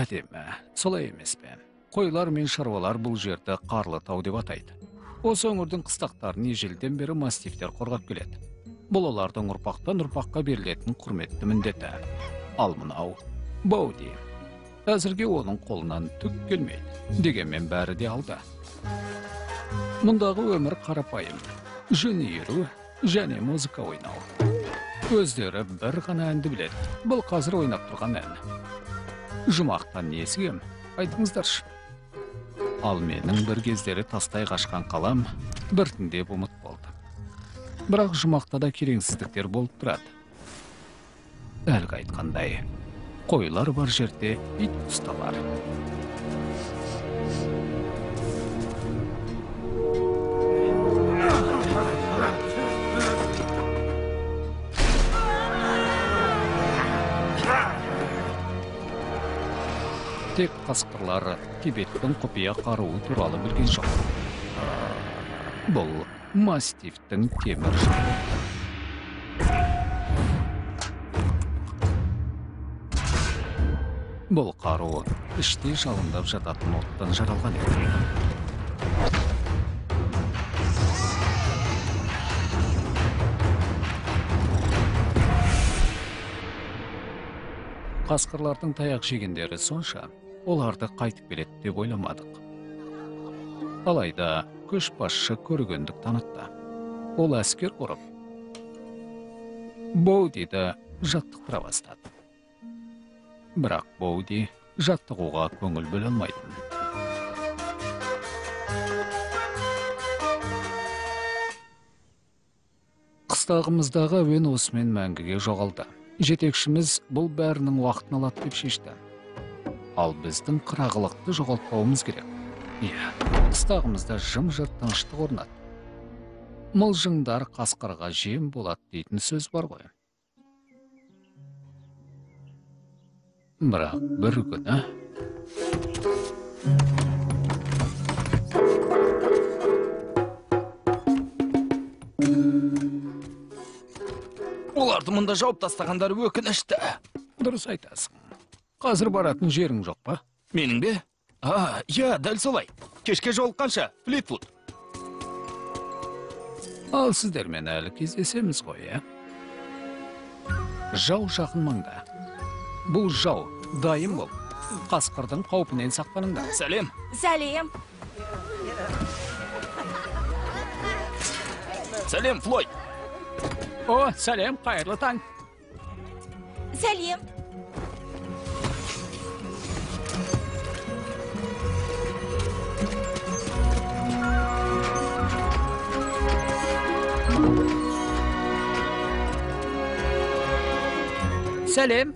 Әдемі, солай емес пе? Қойлар мен шаруалар бұл жерді Қарлы тау деп атайды. Осы өңірдің қыстақтарын ежелден бері мастифтер қорғап келеді. Бұл олардың ұрпақтан ұрпаққа берілетін құрметті міндеті. Ал мынау Боуди. Әзірге оның қолынан түк келмейді. Дегенмен бәрі де алда. Мұндағы өмір қарапайым. Жөн иіру және музыка ойнау. Өздері бір ғана әнді біледі. Бұл қазір ойнап тұрған ән. Жұмақтан не естігем? Айтыңыздаршы. Ал менің бір кездері тастай қашқан қалам біртіндеп ұмыт болды. Бірақ жұмақта да кереңсіздіктер болып тұрады. Әлгі айтқандай, қойлар бар жерде ит ұсталар. Тек қасқырлар Тибеттің құпия қаруы туралы білген жоқ. Бұл мастифтің темір жолы. Бұл қаруы іште жалындап жататын оттан жаралған еді. Қасқырлардың таяқ жегендері сонша, оларды қайтып келеді деп ойламадық. Алайда көшбасшы көргендік танытты. Ол әскер құрып, Боудиді жаттықтыра бастады. Бірақ Боуди жаттығуға көңіл бөле алмайтын. Қыстағымыздағы әуен осымен мәңгіге жоғалды. Жетекшіміз бұл бәрінің уақытын алады деп шешті. Ал біздің қырағылықты жоғалтпауымыз керек. Иә, қыстағымызда жым-жырт тыныштық орнады. Мылжыңдар қасқырға жем болады дейтін сөз бар ғой. Бірақ бір күні оларды мұнда жауып тастағандар өкінішті. Дұрыс айтасың. Қазір баратын жерің жоқ па? Менің бе? Я, дәл солай. Кешке жолыққанша, Флитвуд. Ал сіздермен әлі кездесеміз ғой, е? Жау жақын маңда. Бұл жау, дайын бол. Қасқырдың қаупінен сақтаныңдар. Сәлем. Сәлем. Сәлем, Флойд. О, сәлем, қайырлы таң. Сәлем. Сәлем.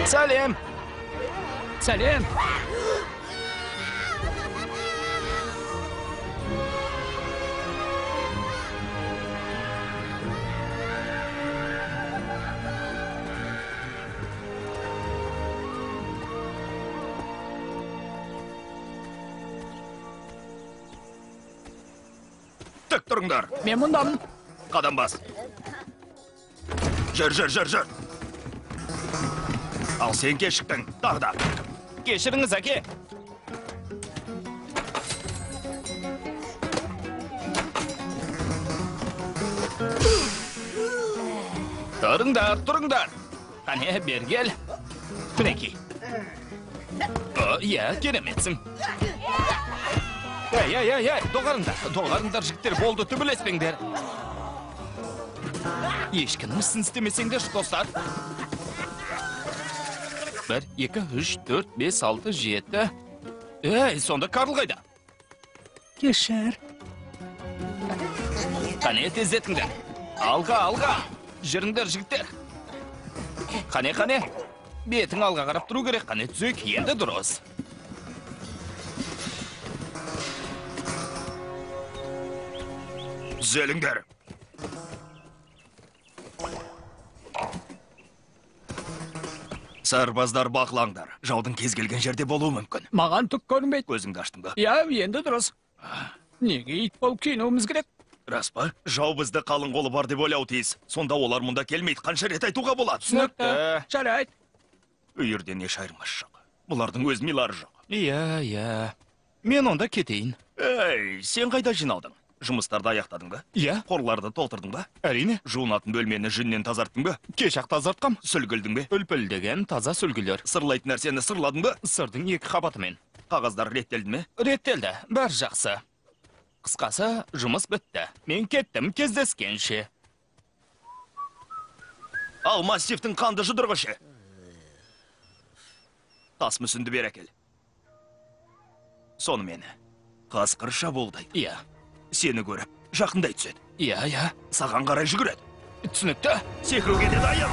Сәлем. Сәлем. Тік тұрыңдар. Мен мұндамын. Қадам бас. Жүр. Ал сен кешіктің, тағы да. Кешіріңіз, әке. Тұрыңдар. Қане, бергел. Мінекей. Иә, кереметсің. Доғарыңдар, жігіттер, болды, түбілеспеңдер. Ешкінің ісін істемесеңдер, достар. 1, 2, 3, 4, 5, 6, 7. Сонда Карл қайда? Кешір. Қане, тездетіңдер. Алға. Жүріңдер, жігіттер. Қане. Бетің алға қарап тұру керек. Қане, түзек, енді дұрыс. Түзеліңдер. Сарбаздар бақылаңдар. Жаудың кез келген жерде болуы мүмкін. Маған түк көрінбейді. Көзіңді аштың ба? Иә, енді дұрыс. Неге ит болып киінуіміз керек? Рас па? Жау бізді қалың қолы бар деп ойлау тиіс. Сонда олар мұнда келмейді. Қанша рет айтуға болады? Түсінікті. Жарайды. Үйірден еш айырмасы жоқ. Бұлардың өз милары жоқ. Иә. Мен онда кетейін. Ей, сен қайда жиналдың? Жұмыстарды аяқтадың ба? Иә, Қорларды толтырдың ба? әрине. Жуынатын бөлмені жүннен тазарттың ба? Кеш-ақ тазартқам. Сүлгілдің бе? Үлпілдеген таза сүлгілер. Сырлайтын нәрсені сырладың ба? Сырдың 2 қабатымен. Қағаздар реттелді ме? Реттелді, бәр жақсы. Қысқасы, жұмыс бітті. Мен кеттім, кездескенше. Ал мастифтің қанды жұдырғышы. Тас мүсінді бер әкел. Сонымен, қасқыр шабуылдайды. Иә, Сені көріп, жақындай түседі. иә. Саған қарай жүгіреді. Түсінікті. Секіруге де дайын.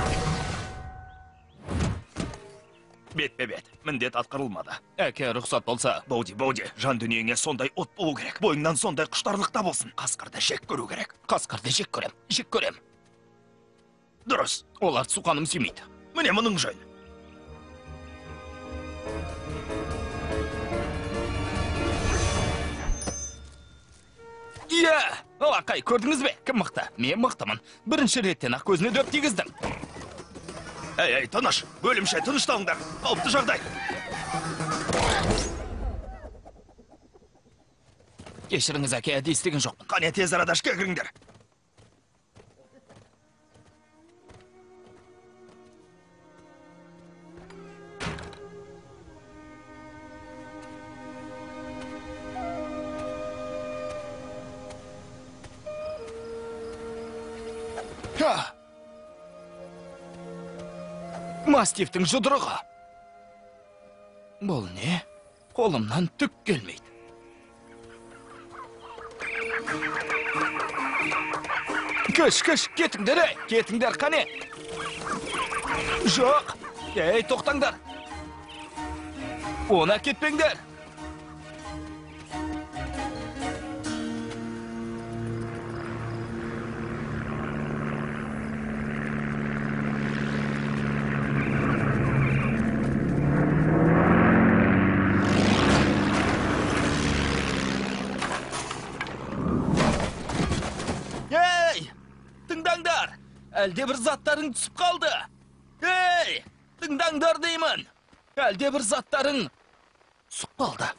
Бетпе-бет, міндет атқарылмады. Әке рұқсат болса. Бауди, жан дүниеңе сондай от болу керек. Бойыңнан сондай құштарлықта болсын. Қасқырды жек көру керек. Қасқырды жек көрем. Дұрыс. Олар суқаным сүймейді. Міне мұның жайы. Иә, алақай, көрдіңіз бе? Кім мықты? Мен мықтымын. Бірінші реттен ақ көзіне дөп тигіздім. Ей, тыныш. Бөлімше тынышталыңдар. Қауіпті жағдай. Кешіріңіз, әке, әдейі істеген жоқпын. Қане тез арада ішке кіріңдер. Мастифтің жұдырығы. Бұл не? Қолымнан түк келмейді. Кіш, кетіңдер, қане. Жоқ, ей, тоқтаңдар. Оны кетпеңдер. Әлде бір заттарың түсіп қалды. Ей, тыңдаңдар деймін. Әлде бір заттарың түсіп қалды.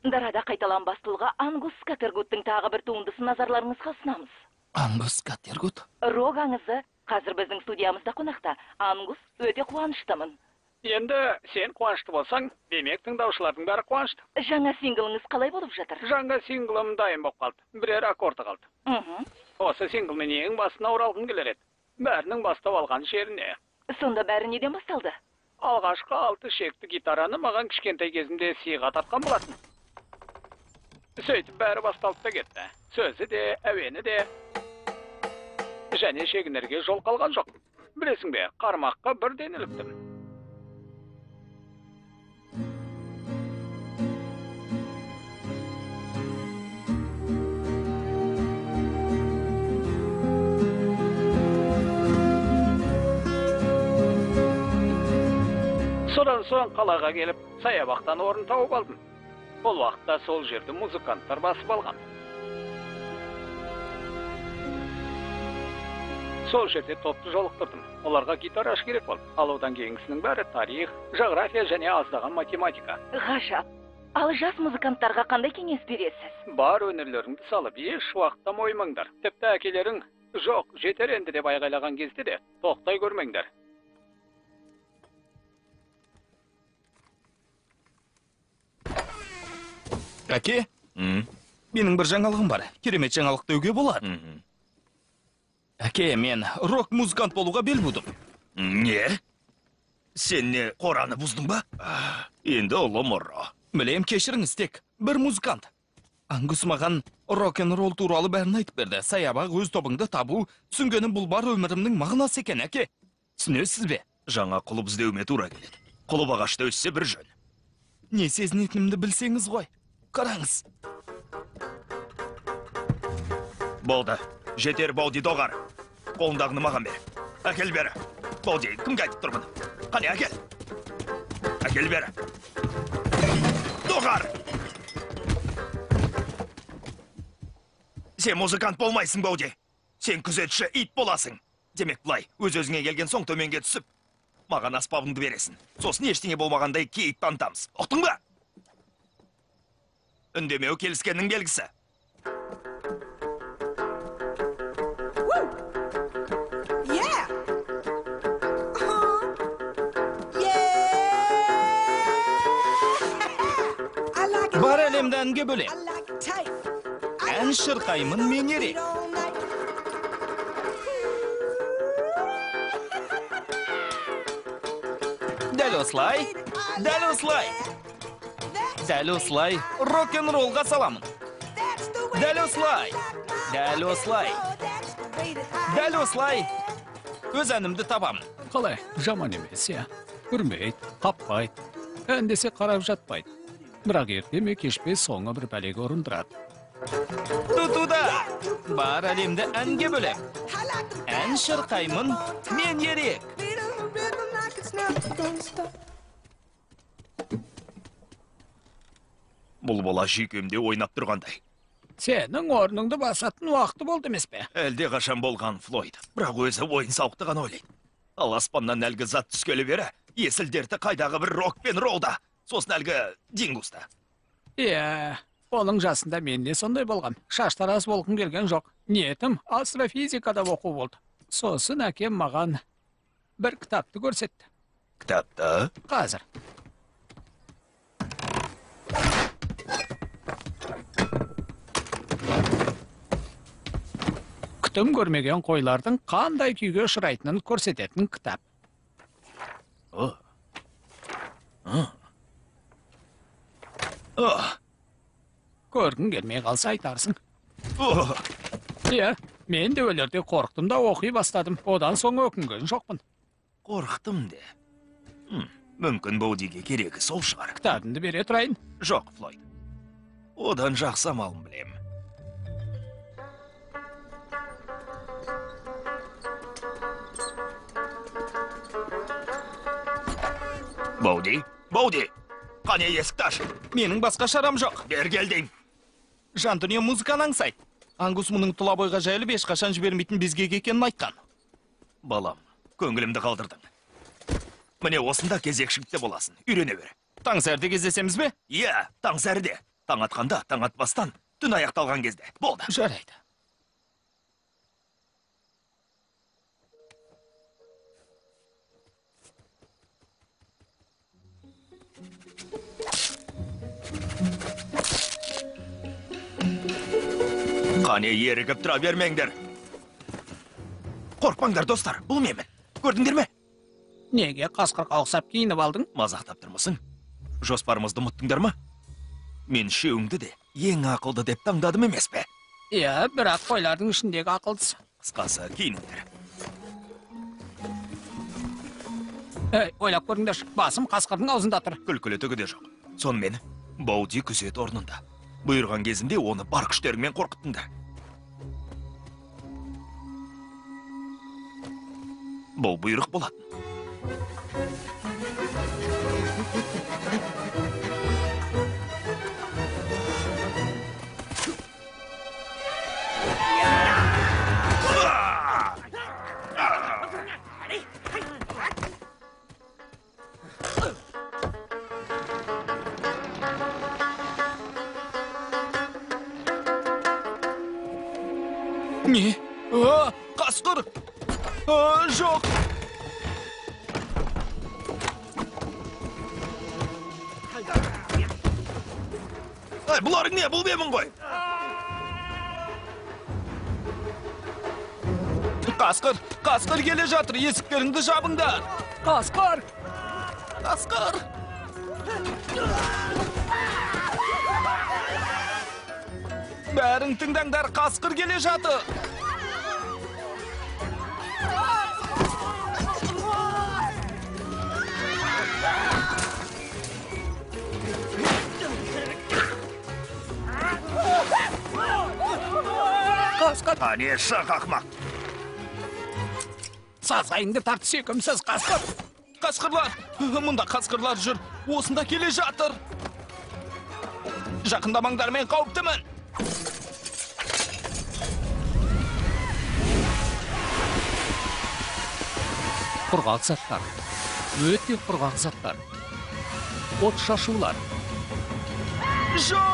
Дарада қайталан бастылға Ангус Скатергуттың тағы бір туындысын назарларыңызға ұсынамыз. Ангус Скатергут? Рог аңызы қазір біздің студиямызда қонақта. Ангус, өте қуаныштымын. Енді сен қуанышты болсаң, демек тыңдаушылардың бәрі қуанышты. Жаңа сингліңіз қалай болып жатыр? Жаңа синглым дайын болып қалды. Бірер аккорды қалды. Осы синглмен ең басына оралғым келер еді. Бәрінің бастап алған жеріне. Сонда бәрі неден басталды? Алғашқы 6 шекті гитараны маған кішкентай кезімде сыйға тартқан болатын. Сөйтіп бәрі басталып та кетті. Сөзі де, әуені де. Және шегінерге жол қалған жоқ. Білесің бе, қармаққа бірден іліктім. Содан соң қалаға келіп, саябақтан орын тауып алдым. Бұл уақытта сол жерді музыканттар басып алған. Сол жерде топты жолықтырдым. Оларға гитара керек болды. Ал одан кейінгісінің бәрі тарих, жағрафия және аздаған математика. Ғажап. Ал жас музыканттарға қандай кеңес бересіз? Бар өнерлеріңді салып, еш уақытта мойымаңдар. Тіпті әкелерің жоқ, жетер енді деп айғайлаған кезде де тоқтай көрмеңдер. Әке? Менің бір жаңалығым бар. Керемет жаңалық деуге болады. Әке, мен рок-музыкант болуға бел будым. Не? Сен не, қораны бұздың ба? Енді ұлы мұра. Білем, кешіріңіз тек. Бір музыкант. Ангус маған рок-н-ролл туралы бәрін айтып берді. Саябақ өз тобыңды табу, түсінгенім бұл бар өмірімнің мағынасы екен, әке. Түсінесіз бе? Жаңа құлып іздеуіме тура келеді. Құлып ағашта өссе бір жөн. Не сезінетінімді білсеңіз ғой. Қараңыз. Болды. Жетер Бауди доғар. Қолындағыны маған бер. Әкел бері. Бауди, кімге айтып тұрмын? Қане, әкел. Әкел бері. Доғар! Сен музыкант болмайсың, Бауди. Сен күзетші ит боласың. Демек бұлай, өз-өзіңе келген соң төменге түсіп, маған аспабыңды бересің. Сосын ештеңе болмағандай кейіп танытамыз. Ұқтың ба? Үндемеу келіскеннің белгісі. Бар әлемді әнге бөлем. Ән шырқаймын мен ерек. Дәл осылай, дәл осылай. Дәл осылай, рок-н-роллға саламын. Дәл осылай, дәл осылай. Дәл осылай, өз әнімді табамын. Қалай, жаман емес, я. Үрмейді, қаппайды. Әндесе қарап жатпайды. Бірақ ерте ме кешпе соңы бір бәлеге ұрындырады. Тұтуда, бар әлемді әнге бөлем. Ән шырқаймын мен ерек. Бұл бала жүйкемде ойнап тұрғандай. Сенің орныңды басатын уақыты болды емес пе? Әлде қашан болған Флойд. Бірақ өзі ойын сауықты ғана ойлайды. Ал аспаннан әлгі зат түскелі бері, есілдерді қайдағы бір рок пен ролда. Сосын әлгі Дингуста. Оның жасында мен де сондай болғам. Шаштар аз болғым келген жоқ. Ниетім астрофизикада оқу болды. Сосын әкем маған бір кітапты көрсетті. Кітапты? Қазір. Күтім көрмеген қойлардың қандай күйге ұшырайтынын көрсететін кітап. Көргің келмей қалса айтарсың. Мен де өлерде қорықтым да оқи бастадым. Одан соң өкінген жоқпын. Қорықтым де. Мүмкін Баудиге керегі сол шығар. Кітабымды бере тұрайын. Жоқ, Флойд. Одан жақсы амалын білем. Бауди, Бауди! Қане есікті аш. Менің басқа шарам жоқ. Бер кел деймін. Жан дүние музыканы аңсайды. Ангус мұның тұла бойға жайылып ешқашан жібермейтін безгек екенін айтқан. Балам, көңілімді қалдырдың. Міне осында кезекшілікте боласың. Үйрене бер. Таң сәрде кездесеміз бе? Иә, таң сәрде. Таң атқанда, таң атпастан, түн аяқталған кезде. Болды. Жарайды. Қане ерігіп тұра бермеңдер. Қорқпаңдар, достар, бұл менмін. Көрдіңдер ме? Неге қасқырға ұқсап киініп алдың? Мазақтап тұрмысың? Жоспарымызды ұмыттыңдар ма? Мен шеуіңді де, ең ақылды деп таңдадым емес пе? Иә, бірақ қойлардың ішіндегі ақылдысы. Қысқасы, киініңдер. Ойлап көріңдерші, басым қасқырдың аузында тұр. Күлкілі түгі де жоқ. Сонымен, Бауди күзет орнында. Бұйырған кезінде оны бар күштеріңмен қорқыттыңдар. Бұл бұйрық болатын. Не? Қасқыр! Жоқ! Бұларың не? Бұл бемін ғой? Қасқыр келе жатыр, есіктеріңді жабыңдар! Қасқыр! Қасқыр! Бәрің тыңдаңдар, қасқыр келе жатыр! Қасқыр! Не шақ ақмақ. Сазайыңды тарт, сүйкімсіз қасқыр! Қасқырлар! Мұнда қасқырлар жүр, осында келе жатыр! Жақындамаңдар, мен қауіптімін! Құрғақ заттар. Өте құрғақ заттар. От шашулар. Жоқ!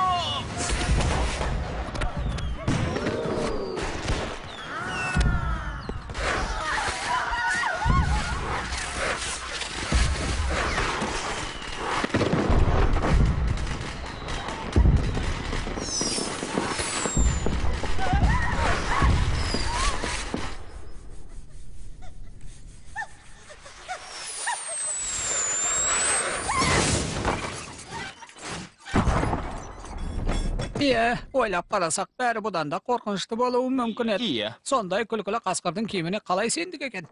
Иә, ойлап қарасақ, бәрі бұдан да қорқынышты болуы мүмкін еді. Иә. Сондай күлкілі қасқырдың киіміне қалай сендік екен?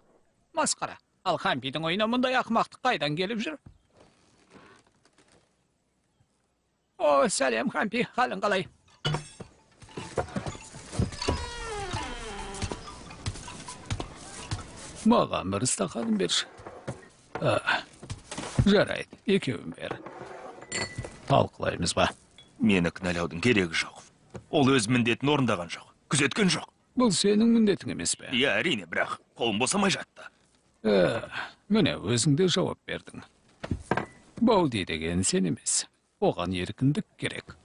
Масқара. Ал Хампидің ойына мұндай ақымақтық қайдан келіп жүр? О, сәлем, Хампи, халің қалай? Маған бір стақаным берші. Жарайды, екеуін бер. Талқылаймыз ба? Мені кінәлаудың керегі жоқ. Ол өз міндетін орындаған жоқ. Күзеткен жоқ. Бұл сенің міндетің емес пе? Иә, әрине, бірақ қолым босамай жатты. Міне өзіңде жауап бердің. Бауди деген сен емес. Оған еркіндік керек.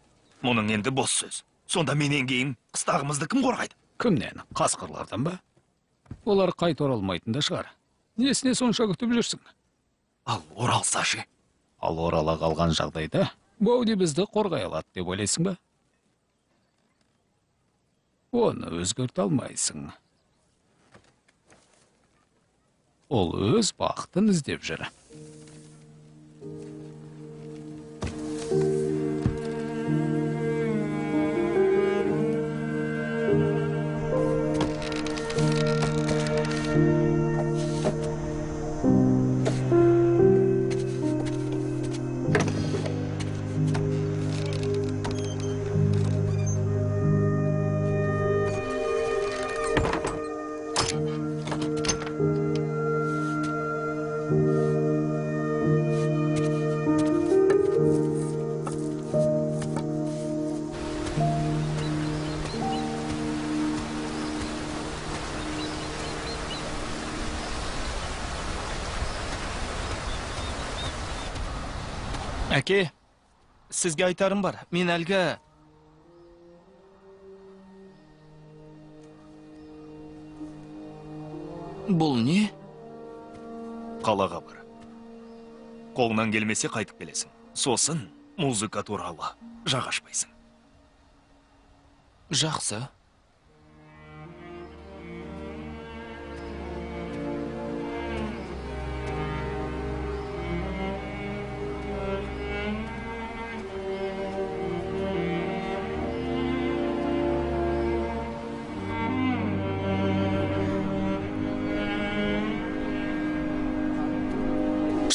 Мұның енді бос сөз. Сонда менен кейін қыстағымызды кім қорғайды? Кімнен? Қасқырлардан ба? Олар қайта оралмайтын да шығар. Несіне сонша күтіп жүрсің? Ал оралса ше? Ал орала қалған жағдайда Бауди бізді қорғай алады деп ойлайсың ба? Оны өзгерте алмайсың. Ол өз бақытын іздеп жүр. Әке, сізге айтарым бар. Мен әлгі... Бұл не? Қалаға бар. Қолыңнан келмесе қайтып келесің. Сосын музыка туралы жақ ашпайсың. Жақсы.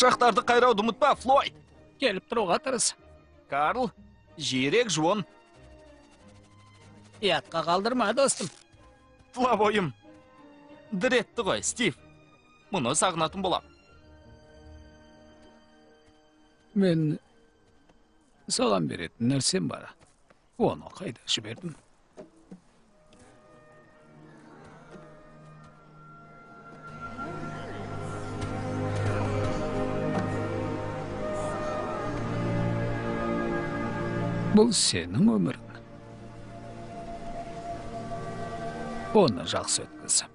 Пышақтарды қайрауды ұмытпа, Флойд. Келіп тұруға тырыс. Карл, жиірек жуын. Ұятқа қалдырма, достым. Тұла бойым. Діретті ғой, Стив. Мұны сағынатын болам. Мен саған беретін нәрсем бар. Оны қайда жібердім? Бұл сенің өмірің. Оны жақсы өткіз.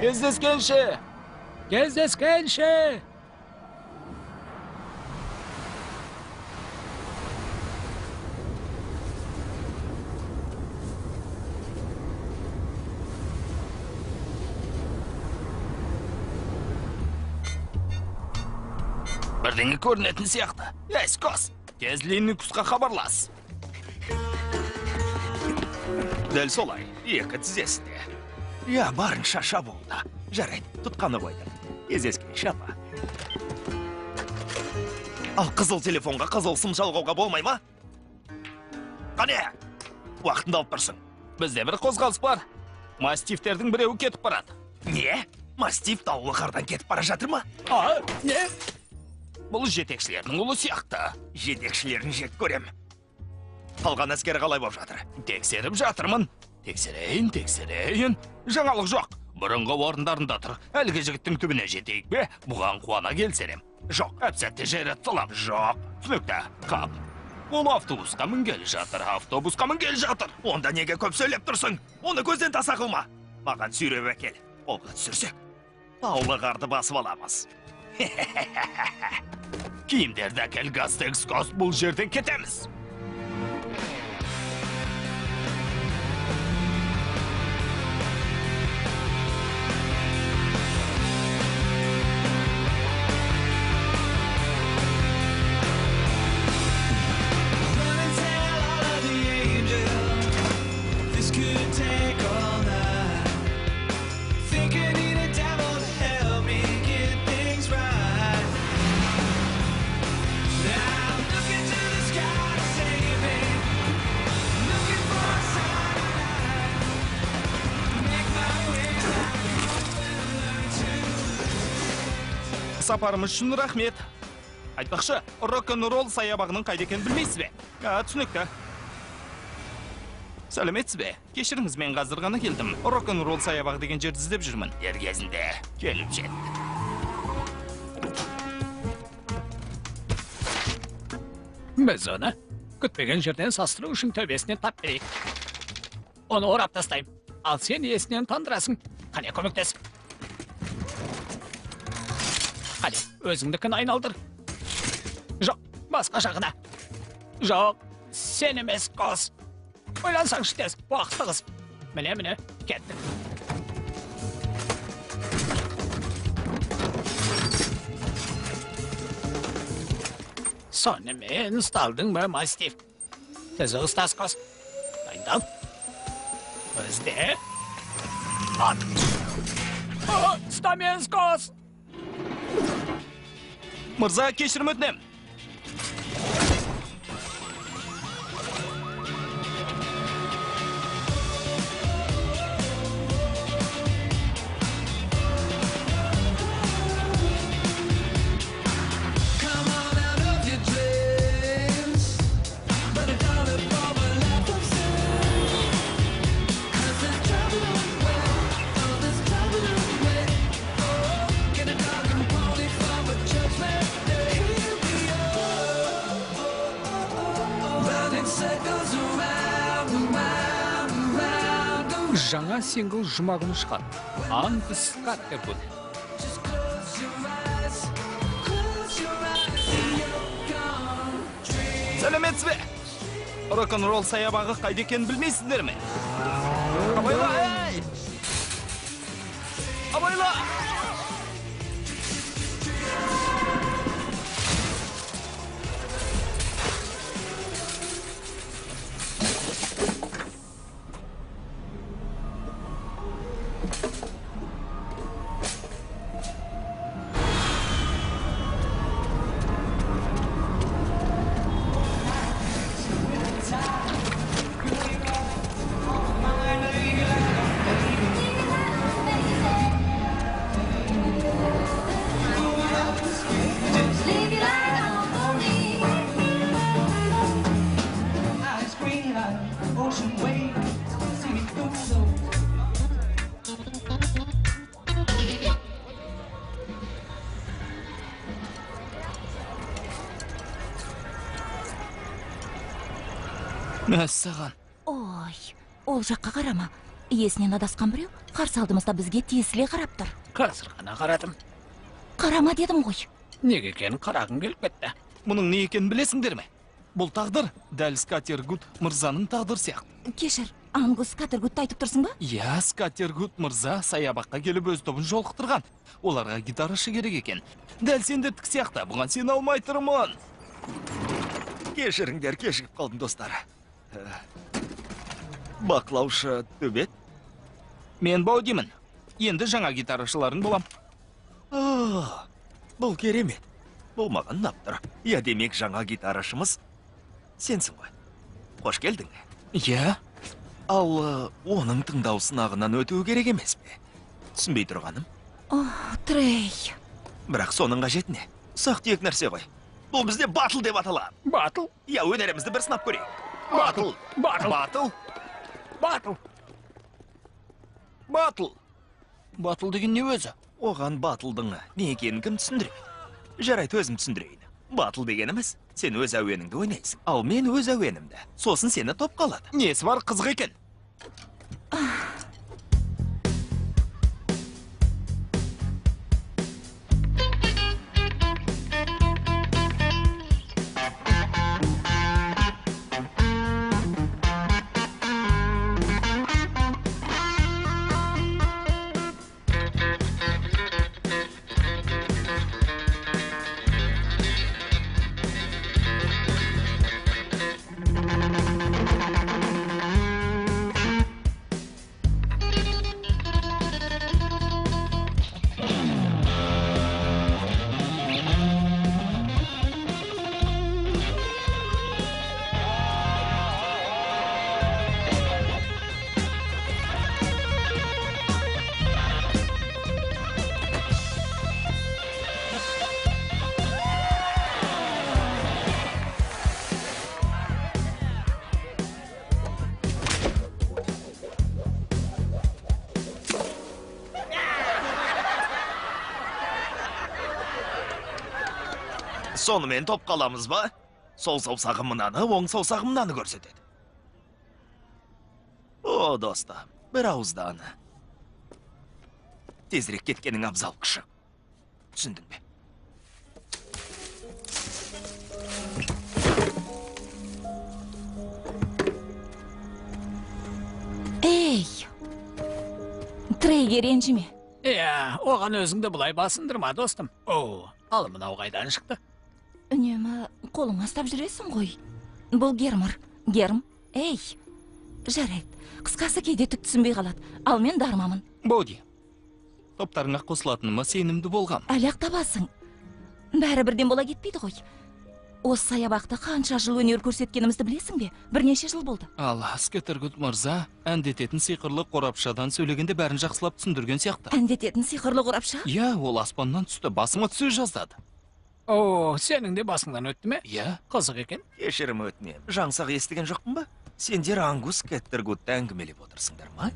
Кездескенше! Кездескенше! Бірдеңе көрінетін сияқты. Кос, тез Линнуксқа хабарлас. Дәл солай, екі тізесінде. Я, барынша шабуылда. Жарайды, тұтқаны қойдым. Кездескенше, апа. Ал қызыл телефонға қызыл сым жалғауға болмай ма? Қане, уақытында алып тұрсың. Бізде бір қозғалыс бар. Мастифтердің біреуі кетіп барады. Не? Мастиф таулы қардан кетіп бара жатыр ма? Не? Бұл жетекшілердің ұлы сияқты. Жетекшілерін жек көрем. Қалған әскер қалай боп жатыр? Тексеріп жатырмын. Тексерейін. Жаңалық жоқ. Бұрынғы орындарында тұр. Әлгі жігіттің түбіне жетейік бе? Бұған қуана келсерем. Жоқ. Әпсәтте жайрат салам. Жоқ. Түсінікті. Қап. Ол автобусқа мінгелі жатыр. Онда неге көп сөйлеп тұрсың? Оны көзден таса қылма. Маған сүйреп әкел. Қолға түсірсек. Таулы қарды басып аламыз. Киімдерді әкел, Гастекс, бұл жерден кетеміз. Сапарымыз үшін рахмет. Айтпақшы, рок-н-ролл саябағының қайда екенін білмейсіз бе? Түсінікті. Сәлеметсіз бе? Кешіріңіз, мен қазір ғана келдім. Рок-н-ролл саябағы деген жерді іздеп жүрмін. Дер кезінде келіп жетті. Біз оны күтпеген жерден састыру үшін төбесінен тап берейік. Оны орап тастайым. Ал сен есінен тандырасың. Қане, көмектес. Қане, өзіңдікін айналдыр. Жоқ, басқа жағына. Жоқ, сен емес, қос. Ойлансаңшы тез, уақытты қыз. Міне, кеттік. Сонымен ұсталдың ба, Мастиф? Тізі ұстас, қос. Дайындал. Өзде. Ат. Ұстамез, қос. Мырза, кешірім өтінем. Жаңа сингл жұма күні шығады. Ангус Скаттервуд. Сәлеметсіз бе? Рок-н-ролл саябағы қайда екенін білмейсіздер ме? Абайла! Абайла! Eyes green like ocean waves, see me through those. Мәссаған. Ой, ол жаққа қарама. Иесінен адасқан біреу қарсы алдымызда бізге тиесіле қарап тұр. Қазір ғана қарадым. Қарама дедім ғой. Неге екенін қарағым келіп кетті. Мұның не екенін білесіңдер ме? Бұл тағдыр дәл Скатергут мырзаның тағдыр сияқты. Кешір, Ангус Катергутты айтып тұрсың ба? Иә, Скатергут мырза саябаққа келіп өз тобын жолықтырған. Оларға гитарашы керек екен. Дәл сендердік сияқты, бұған сен алмай тұрмын. Кешіріңдер, кешігіп қалдым достар. Бақылаушы төбет. Мен Баудимін. Енді жаңа гитарашыларын болам. Бұл керемет. Бұл маған ұнап тұр. Я, демек жаңа гитарашымыз сенсің ғой. Қош келдің. Иә, Ал оның тыңдау сынағынан өтуі керек емес пе? Түсінбей тұрғаным. Трей. Бірақ соның қажеті не? Ұсақ түйек нәрсе ғой. Бұл бізде батыл деп аталады. Батыл, Я, өнерімізді бір сынап көрейік. батыл, батыл, батыл. батыл. Батыл. Батыл деген не өзі? Оған батылдың не екенін кім түсіндіреді? Жарайды, өзім түсіндірейін. Батыл дегеніміз, сен өз әуеніңді ойнайсың. Ал мен өз әуенімді. Сосын сені топқа алады. Несі бар, қызық екен? Сонымен топ қаламыз ба? Сол саусағым мынаны, оң саусағым мынаны көрсетеді. О, достым, бір ауыздан. Тезірек кеткенің абзал кіші. Түсіндің бе? Ей! Трейге ренжіме. Оған өзіңді бұлай басындырма, достым. Ал мынау қайдан шықты? Үнемі қолыңа ұстап жүресің ғой. Бұл Гермір. Герм, ей! Жарайды. Қысқасы кейде түк түсінбей қалады. Ал мен дармамын. Бауди, топтарыңа қосылатыныма сенімді болғам. Әлек табасың. Бәрі бірден бола кетпейді ғой. Осы саябақта қанша жыл өнер көрсеткенімізді білесің бе? Бірнеше жыл болды. Ал Скатергут мырза әндететін сиқырлы қорапшадан сөйлегенде бәрін жақсылап түсіндірген сияқты. Әндететін сиқырлы қорапша? Иә, ол аспаннан түсті, басыма түсе жаздады. Сенің де басыңнан өтті ме? Иә. Қызық екен. Кешірім өтінем. Жаңсақ естіген жоқпын ба? Сендер Ангус Каттергутты әңгімелеп отырсыңдар ма?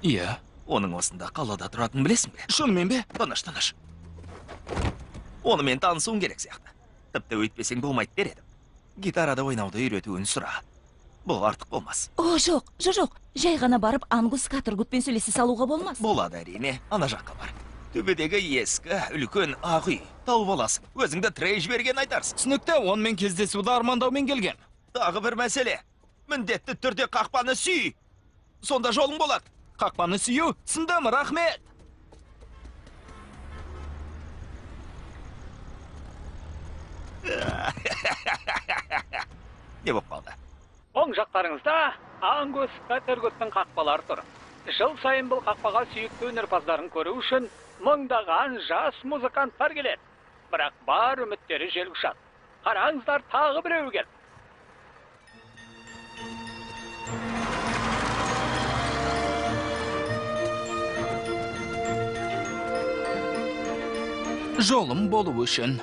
Иә. Оның осында қалада тұратын білесің бе? Шынымен бе? Тыныш, тыныш. Онымен танысуың керек сияқты. Тіпті өйтпесең болмайды дер едім. Гитарада ойнауды үйретуін сұра. Бұл артық болмас. Жоқ. Жай ғана барып Ангус Каттергутпен сөйлесе салуға болмас. Болады әрине, ана жаққа бар. Төбедегі ескі, үлкен ақ үй. Тауып аласың. Өзіңді Трей жіберген айтарсың. Түсінікті, онымен кездесуді армандаумен келгем. Тағы бір мәселе. Міндетті түрде қақпаны сүй. Сонда жолың болады. Қақпаны сүю, түсіндім, рахмет. Не болып қалды? Оң жақтарыңызда Ангус Каттергуттың қақпалары тұр. Жыл сайын бұл қақпаға сүйікті өнерпаздарын көру үшін мыңдаған жас музыканттар келеді. Бірақ бар үміттері жел ұшады. Қараңыздар, тағы біреу келді. Жолым болу үшін.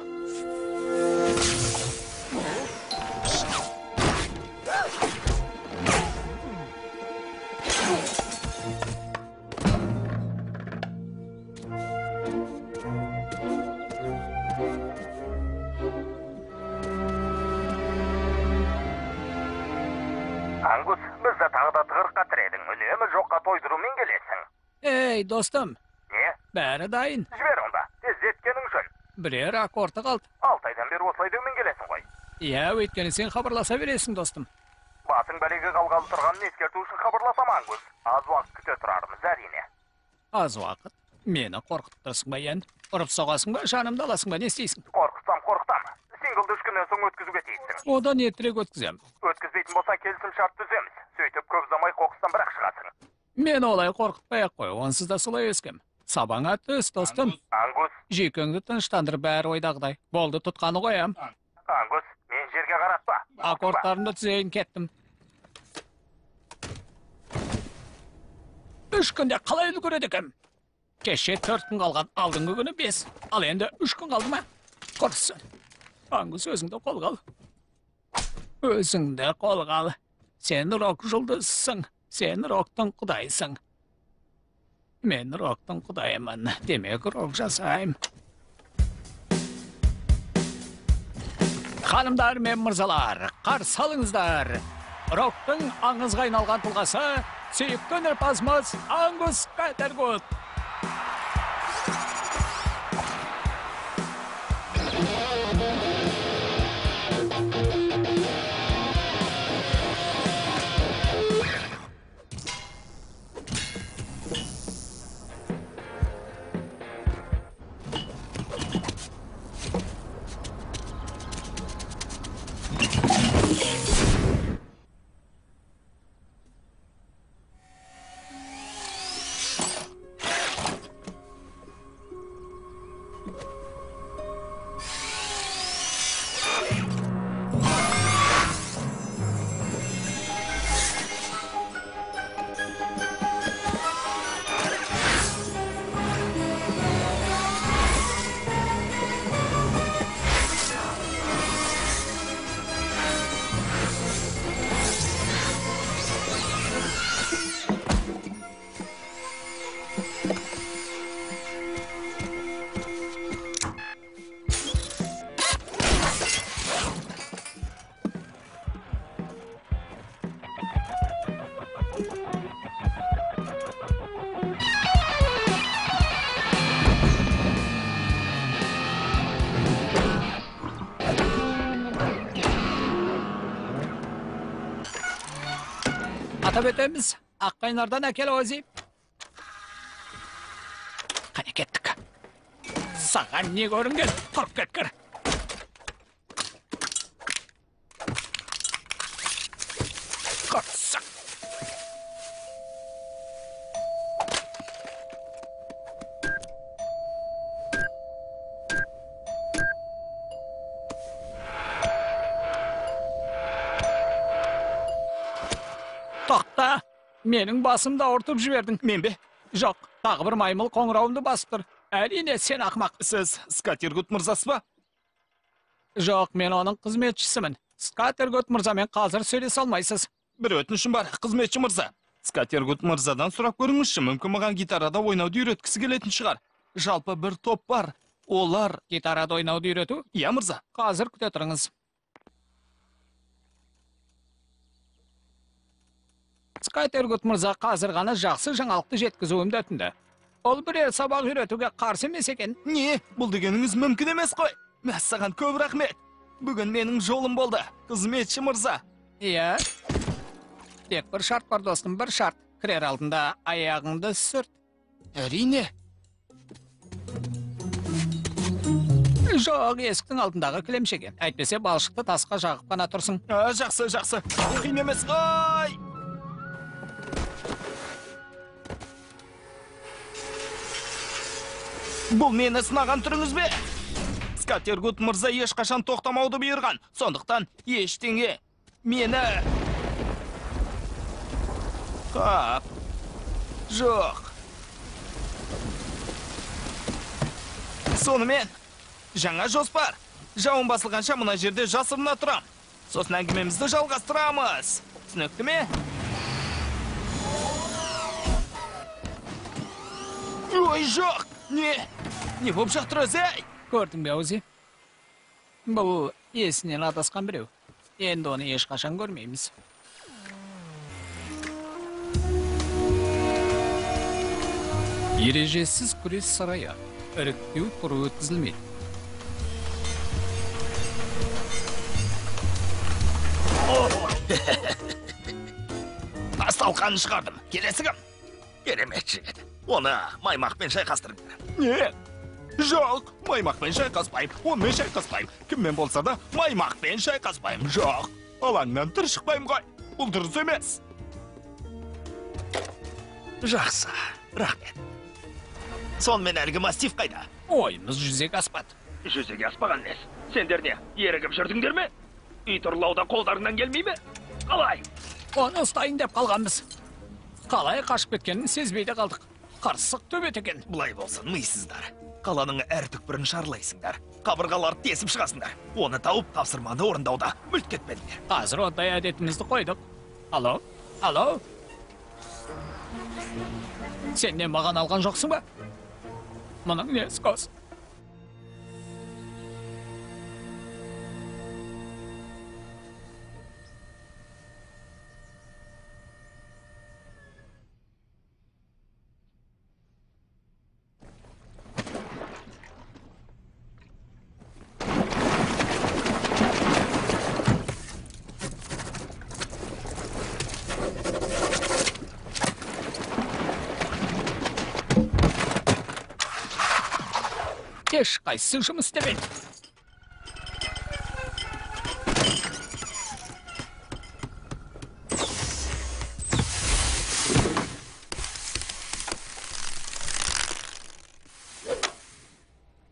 Ангус, бізді тағы да тығырыққа тіредің. Үнемі жоққа тойдырумен келесің. Ей, достым, Не? бәрі дайын. Жібер онда. Тез жеткенің үшін. Бірер аккорды қалды. 6 айдан бері осылай деумен келесің ғой. Иә, өйткені сен хабарласа бересің, достым. Басың бәлеге қалғалы тұрғанын ескерту үшін хабарласам, Ангус. Аз уақыт күте тұрармыз, әрине. Аз уақыт. Мені қорқыттырсың ба, ен? Ұрып соғасың ба, жанымды аласың ба, не істейсің? Қорқытсам. Синглды 3 күннен соң өткізуге тиіссің. Одан ертерек өткізем. Өткізбейтін болсаң келісім шарт түземіз. Сөйтіп көп ұзамай қоқыстан бірақ шығасың. Мен олай қорқытпай-ақ қой, онсыз да солай өскем. Сабаңа түс, достым. Ангус, Жүйкеңді тыныштандырып бәрі ойдағыдай. Болды, тұтқаны қоям. Ангус, мен жерге қаратпа. Аккордтарымды түзейін, кеттім. 3 күнде қалай үлгереді екем? Кеше 4 күн қалған, алдыңғы күні 5. Ал енді 3 күн қалды ма? Құрсын. Ангус, өзіңді қолға ал. Өзіңді қолға ал. Сен рок жұлдызсың. Сен роктың құдайсың. Мен роктың құдайымын. Демек, рок жасайым. Ханымдар мен мырзалар, қарсы алыңыздар. Роктың аңызға айналған тұлғасы, сүйікті өнерпазымыз Ангус Катергут. Атап өтеміз, Аққайнардан әкел Ози. Қане кеттік. Саған не көрінген? Құрып кеткір. Құрсық. Тоқта, менің басымды ауыртып жібердің. Мен бе? Жоқ, тағы бір маймыл қоңырауымды басып тұр. Әрине, сен ақымақ. Сіз Скатергут мырзасы ба? Жоқ, мен оның қызметшісімін. Скатергут мырзамен қазір сөйлесе алмайсыз. Бір өтінішім бар, қызметші мырза. Скатергут мырзадан сұрап көріңізші, мүмкін маған гитарада ойнауды үйреткісі келетін шығар. Жалпы бір топ бар. Олар... Гитарада ойнауды үйрету? Иә, мырза. Қазір күте тұрыңыз. Скатергут мырза қазір ғана жақсы жаңалықты жеткізуімді өтінді. Ол бірер сабақ үйретуге қарсы емес екен. Не? Бұл дегеніңіз мүмкін емес қой. Мәссаған көп рахмет. Бүгін менің жолым болды, қызметші мырза. Иә. Тек бір шарт бар, достым, бір шарт. Кірер алдында аяғыңды сүрт. Әрине. Жоқ, есіктің алдындағы кілемшеге. Әйтпесе балшықты тасқа жағып қана тұрсың. Жақсы. Қиын емес. Ай! Бұл мені сынаған түріңіз бе? Скатергут мырза ешқашан тоқтамауды бұйырған. Сондықтан ештеңе мені... Қап. Жоқ. Сонымен, жаңа жоспар. Жауын басылғанша мына жерде жасырына тұрам. Сосын әңгімемізді жалғастырамыз. Түсінікті ме? Ой, жоқ! Не болып жатыр өзі? Көрдің бе өзі? Бұл есінен адасқан біреу. Енді оны ешқашан көрмейміз. Ережесіз күрес сарайы. Іріктеу туры өткізілмейді. Асталқанын шығардым. Келесі кім? Керемет жігіт. Оны маймақпен шайқастырыңдар. Не? Жоқ, маймақпен шайқаспайым. Онымен шайқаспайым. Кіммен болса да маймақпен шайқаспайым. Жоқ, алаңнан тұр шықпайым ғой. Бұл дұрыс емес. Жақсы, рахмет. Сонымен әлгі мастиф қайда? Ойымыз жүзеге аспады. Жүзеге аспаған нес. Сендер не, ерігіп жүрдіңдер ме? Ит ұрлауда қолдарыңнан келмей ме? Қалай? Оны ұстайын деп қалғанбыз. Қалай қашып кеткенін сезбейді қалдық. Қарсық төбет екен. Бұлай болсын, мыйсыздар. Қаланың әр түкпірін шарлайсыңдар. Қабырғаларды тесіп шығасыңдар. Оны тауып тапсырманы орындауда мүлт кетпедіңдер. Қазір ондай әдетімізді қойдық. Алло? Алло? Сен не маған алған жоқсың ба? Мұның несі қос? Ешқайсысы жұмыс істемейді.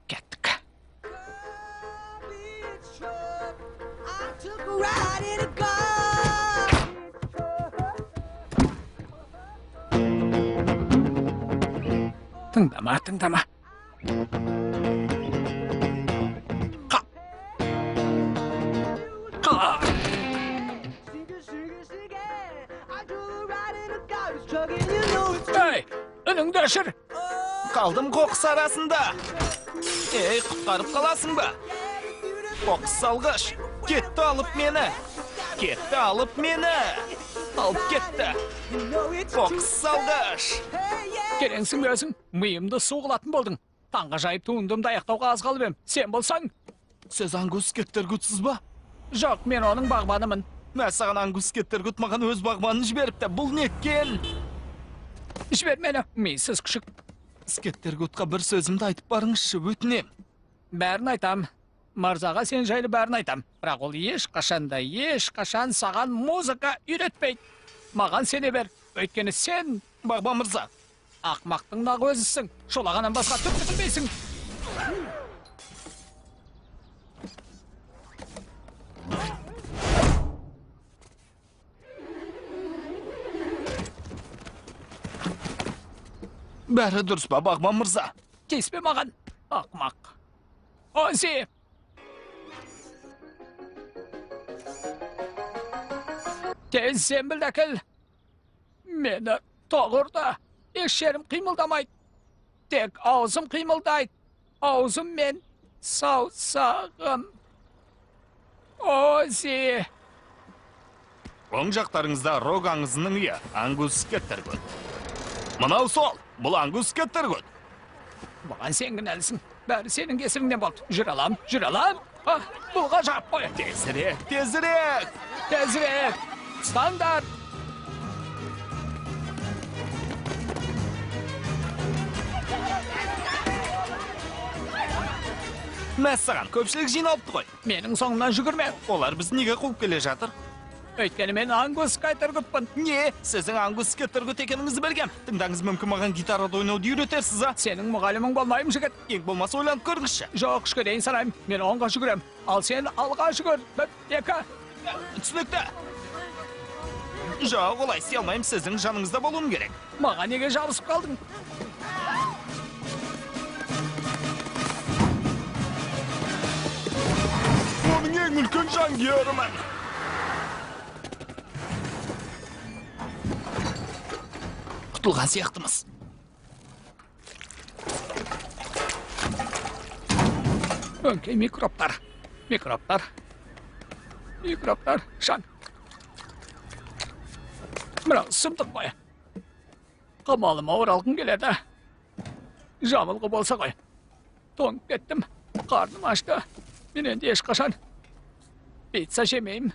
Кеттік. Тыңдама. Ей, үніңді өшір! Қалдым қоқыс арасында. Ей, құтқарып қаласың ба? Қоқыс салғыш, кетті алып мені. Алып кетті. Қоқыс салғыш. Кереңсің бе өзің? Миымды су қылатын болдың. Таңға жайып туындымды аяқтауға аз қалып ем. Сен болсаң? Сіз Ангус Кеттерғутсыз ба? Жоқ, мен оның бағбанымын. Мә саған Ангус Кеттерғут маған өз бағбанын жіберіпті. Бұл неткен? Жібер мені, мейсіз күшік. Кеттерғутқа бір сөзімді айтып барыңызшы, өтінем. Бәрін айтам. Мырзаға сен жайлы бәрін айтам. Бірақ ол ешқашан саған музыка үйретпейді. Маған сене бер. Өйткені сен, Бағба мырза, ақмақтың нақ өзісің. Шолағанан басқа түк білмейсің. бәрі дұрыс па, Бағба мырза? Кеспе маған, ақмақ. Ози! Тез зембіл әкіл. Мені тоғырда. Еш жерім қимылдамайды. Тек аузым қимылдайды. Аузым мен саусағым. Ози! Оң жақтарыңызда рог аңызының үйі, Ангус Кеттерғут. Мынау сол, бұл Ангус Кеттерғут. Бұған сен кінәлісің. Бәрі сенің кесіріңнен болды. Жүр алам. Бұл ғажап қой. Тезірек! Стандарт! Мәссаған, көпшілік жиналыпты ғой. Менің соңымнан жүгірме. Олар біз неге қуып келе жатыр? Өйткені мен ангус кайтаргутпын. Не, сіздің ангус скетергут екеніңізді білгем. Тыңдаңыз, мүмкін маған гитарада ойнауды үйретерсіз, а? Сенің мұғалімің болмайым, жігіт. Ең болмаса ойланып көріңізші. Жоқ, ішкедейін санайым. Мен оңға жүгірем. Ал сен алға жүгір. Бір, екі. Түсінікті. Жоқ, олай істей алмаймын, сіздің жаныңызда болуым керек. Маған неге жабысып қалдың? Оның ең үлкен жангерімін. Құтылған сияқтымыз. Өңкей микробтар. Микробтар. Микробтар. Шан. Мынау сұмдық қой. Қамалыма оралғым келеді. Жамылғы болса ғой. Тоңып кеттім. Қарным ашты. Мен енді ешқашан пицца жемеймін.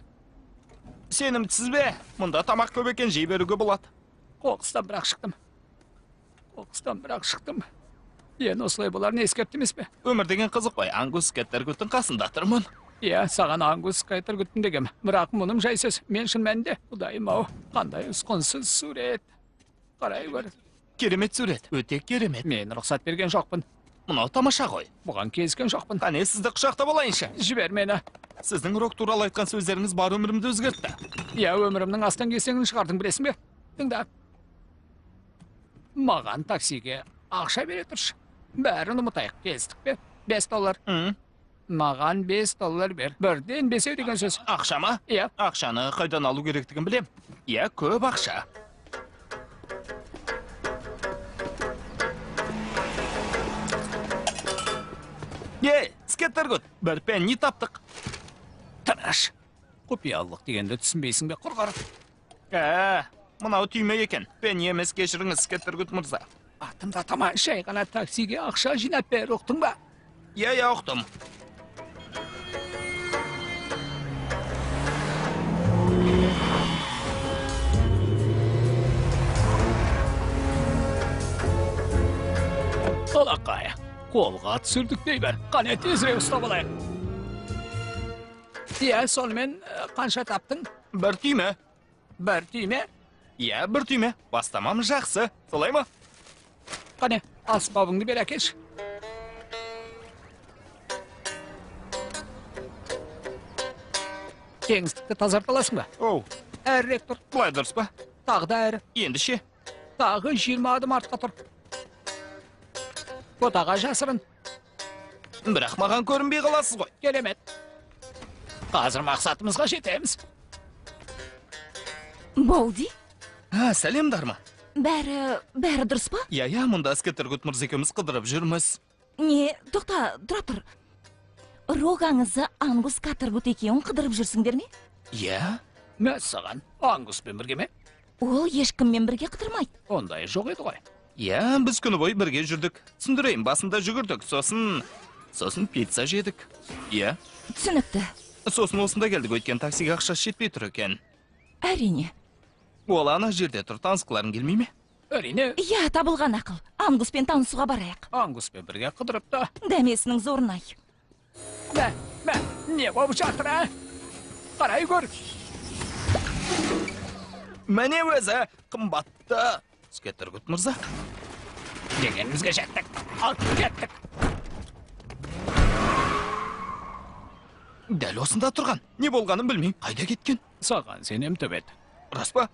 Сенімсіз бе? Мұнда тамақ көп екен, жей беруге болады. Қоқыстан бірақ шықтым. Енді осылай боларын ескерттіміз бе? Өмір деген қызық қой, ангус скетергуттың қасында тұрмын. Иә, саған ангус кайтаргуттың дегем. Бірақ мұным жай сөз. Мен шын мәнінде құдайым ау, қандай ұсқынсыз сурет. Қарай көр. Керемет сурет, өте керемет. Мен рұқсат берген жоқпын. Мынау тамаша ғой. Бұған кезген жоқпын. Қане, сізді құшақтап алайыншы. Жібер мені. Сіздің рок туралы айтқан сөздеріңіз бар өмірімді өзгертті. Иә, өмірімнің астан кесеңін шығардың білесің бе? Тыңда. Маған таксиге ақша бере тұршы. Бәрін ұмытайық, келістік бе? $5. Маған $5 бер. Бірден бесеу деген сөз. Ақша ма? Иә. Ақшаны қайдан алу керектігін білем. Иә, көп ақша. Скеттергут, бір пенни таптық. Тыраш. Құпиялылық дегенді түсінбейсің бе, құрғар? Мынау түйме екен. Пенни емес, кешіріңіз, Скеттергут мырза. Атымда тама шай ғана таксиге ақша жинап бер, ұқтың ба? Иә, ұқтым. Қалақай, қолға түсірдік дейбір. Қане тезірек ұстап алайық. Иә, сонымен қанша таптың? Бір түйме. Бір түйме? Иә, бір түйме. Бастамам жақсы. Солай ма? Қане, аспабыңды бер әкеш. Кеңістікті тазарта аласың ба? Оу, Әрірек тұр. былай дұрыс па? Тағы да әрі. Енді ше? Тағы 20 адым артқа тұр. Бұтаға жасырын. Бірақ маған көрінбей қаласыз ғой. Керемет. Қазір мақсатымызға жетеміз. Болди, Сәлем дарма. бәрі дұрыс па? Иә, мұнда Скеттергут мырза екеуміз қыдырып жүрміз. Не, тоқта, тұра тұр. Рогаңызы ангус катыргут екеуін қыдырып жүрсіңдер ме? Иә? Мәссаған, ангуспен бірге ме? Ол ешкіммен бірге қыдырмайды. Ондай жоқ еді ғой. Иә, біз күні бойы бірге жүрдік. Түсіндірейін, басында жүгірдік, сосын пицца жедік. Иә? Түсінікті. Сосын осында келдік, өткен таксиге ақша жетпей тұр екен. Әрине. Ол ана жерде тұр, танысқыларың келмей ме? Әрине, Иә, табылған ақыл. Ангуспен танысуға барайық. ангуспен бірге қыдырыпты. Дәмесінің зорын-ай. Мә, не болып жатыр, ә? Қарай көр. Мәне өзі, қымбатты. Скеттергут мырза. Дегенімізге жеттік. Ал кеттік. Дәл осында тұрған. Не болғанын білмеймін. Қайда кеткен? Саған сенем төбет. Рас па?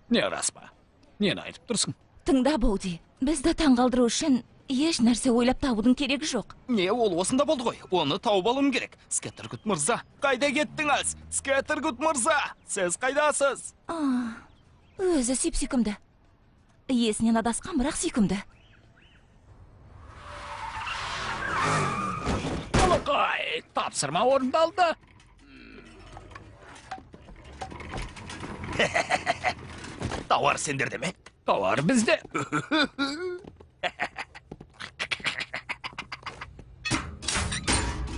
Не рас па? Нені айтып тұрсың? Тыңда, Болди. Бізді таңғалдыру үшін еш нәрсе ойлап табудың керегі жоқ. Не, ол осында болды ғой. Оны тауып алуым керек. Скеттергут мырза, қайда кеттіңіз? Скеттергут мырза, сіз қайдасыз? Өзі сүйкімді. Есінен адасқан, бірақ сүйкімді. Қалақай, тапсырма орындалды. Тауар сендерде ме? Тауар бізде.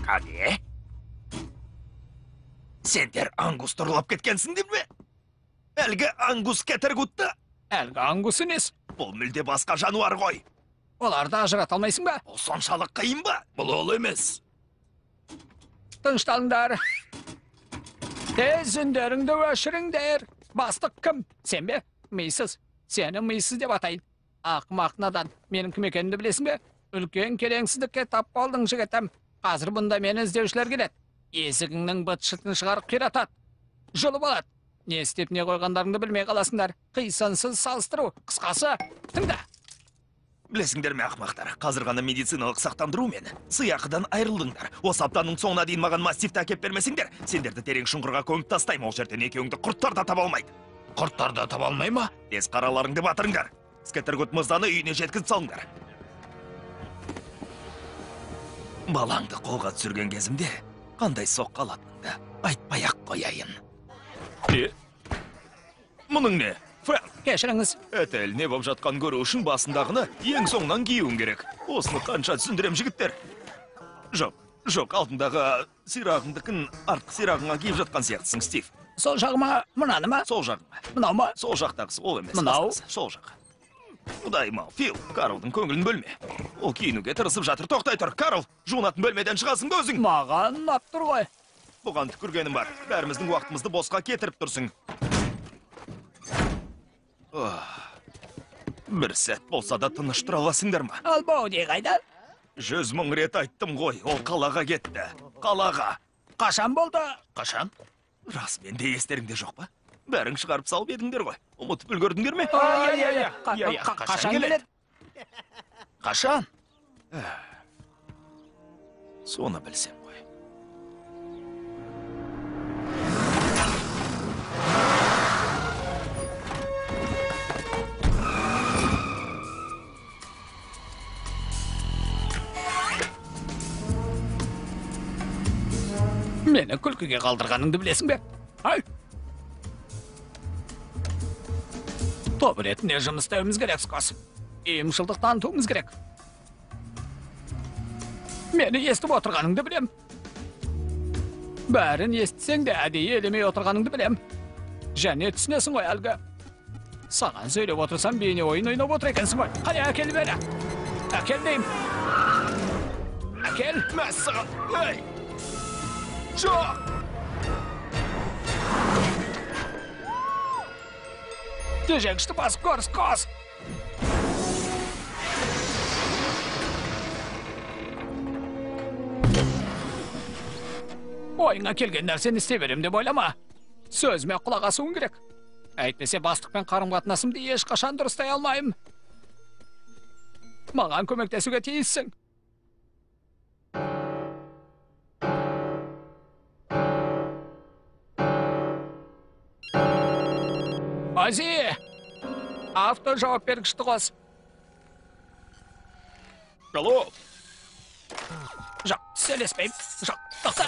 Қане? Сендер ангус тұрлап кеткенсіңдер ме? Әлгі ангус кетергутты? Әлгі ангус емес. Бұл мүлде басқа жануар ғой. Оларды ажырата алмайсың ба? Бұл соншалық қиын ба? Бұл ол емес. Тынышталыңдар. Tez ündеріңді өшіріңдер. Бастық кім? Сен бе? Мисыз. Сені мисыз деп атайын. Ақымақ надан. Менің кім екенімді білесің бе? Үлкен келеңсіздікке тап болдың, жігітім. Қазір бұнда мені іздеушілер келеді. Есігіңнің быт-шытын шығарып қиратады. Жұлып алады. Не істеп не қойғандарыңды білмей қаласыңдар. Қисынсыз салыстыру. Қысқасы, тыңда. Білесіңдер ме, ақымақтар, қазір ғана медициналық сақтандыру мен сыйақыдан айырылдыңдар. Осы аптаның соңына дейін маған мастифті әкеп бермесеңдер, сендерді терең шұңқырға көміп тастаймын. Ол жерден екеуіңді құрттар да таба алмайды. Құрттар да таба алмай ма? Тез қараларыңды батырыңдар. Скетергут мырзаны үйіне жеткізіп салыңдар. Балаңды қолға түсірген кезімде қандай соққы алатыныңды айтпай-ақ қояйын. Мұның не? Фрэнк, Кешіріңіз. әтел не боп жатқан көру үшін басындағыны ең соңынан киюің керек. Осыны қанша түсіндірем, жігіттер? Жоқ, алдындағы сирағыңдыкін артқы сирағыңа киіп жатқан сияқтысың, Стив. Сол жағыма, мынаны ма? Сол жағыңа. Мынау ма? Сол жақтағысы ол емес. Мынау? басқасы, Сол жақ. Құдайым ау, Фил, Карлдың көңілін бөлме. Ол киінуге тырысып жатыр. Тоқтай тұр, Карл, жуынатын бөлмеден шығасың ба өзің? Маған ұнап тұр ғой. Бұған түкіргенім бар. Бәріміздің уақытымызды босқа кетіріп тұрсың. Бір сәт болса да тыныш тұра аласыңдар ма? Ал Боуди қайда? 100 мың рет айттым ғой, ол қалаға кетті. Қалаға. Қашан болды? Қашан? Рас, менде естеріңде жоқ па? Бәрің шығарып салып едіңдер ғой. Ұмытып үлгердіңдер ме? Қашан келеді? Қашан? Соны білсем ғой. Мені күлкіге қалдырғаныңды білесің бе? Ай! Топ ретінде жұмыс істеуіміз керек, Скос. Емшілдік танытуымыз керек. Мені естіп отырғаныңды білем. Бәрін естісең де әдейі елемей отырғаныңды білем. Және түсінесің ғой әлгі. Саған сөйлеп отырсам бейне ойын ойнап отыр екенсің ғой. Қане, әкел бері. Әкел деймін. Әкел. Мәссаған, ей! Жоқ! Тежегішті басып көр, Скос. Ойыңа келген нәрсені істей берем деп ойлама. Сөзіме құлақ асуың керек. Әйтпесе бастықпен қарым-қатынасымды ешқашан дұрыстай алмайым. Маған көмектесуге тиіссің. Ози! Авто жауап бергішті қос. Алло! Жоқ, сөйлеспейм. Жоқ, тоқта.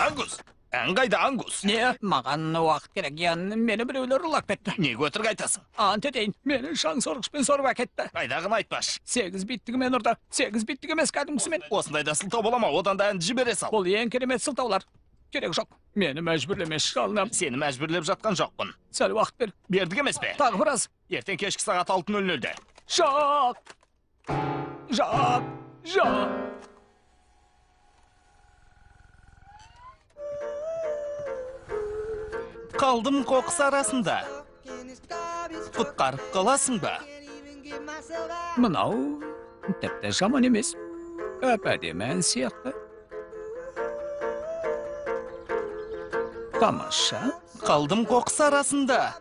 Ангус! Қайда Ангус? Не? Маған уақыт керек, яғни мені біреулер ұрлап кетті. Неге өтірік айтасың? Ант етейін, мені шаң сорғышпен сорып әкетті. Қайдағын айтпаш. 8 биттігімен ұрды. 8 биттік емес кәдімгісімен. Осындайда сылтау бола ма? Одан да әнді жібере сал. Бұл ең керемет сылтаулар. Керек жоқ. Мені мәжбүрлемес жалынам. Сені мәжбүрлеп жатқан жоқпын. Сәл уақыт бер. Бердік емес пе? Тағы біраз. Ертең кешкі сағат 6:00-де. Жоқ. Жоқ. Жоқ. Қалдым қоқыс арасында. Құтқарып қаласың ба? Мынау тіпті жаман емес. Әп-әдемі ән сияқты. Тамаша. Қалдым қоқыс арасында.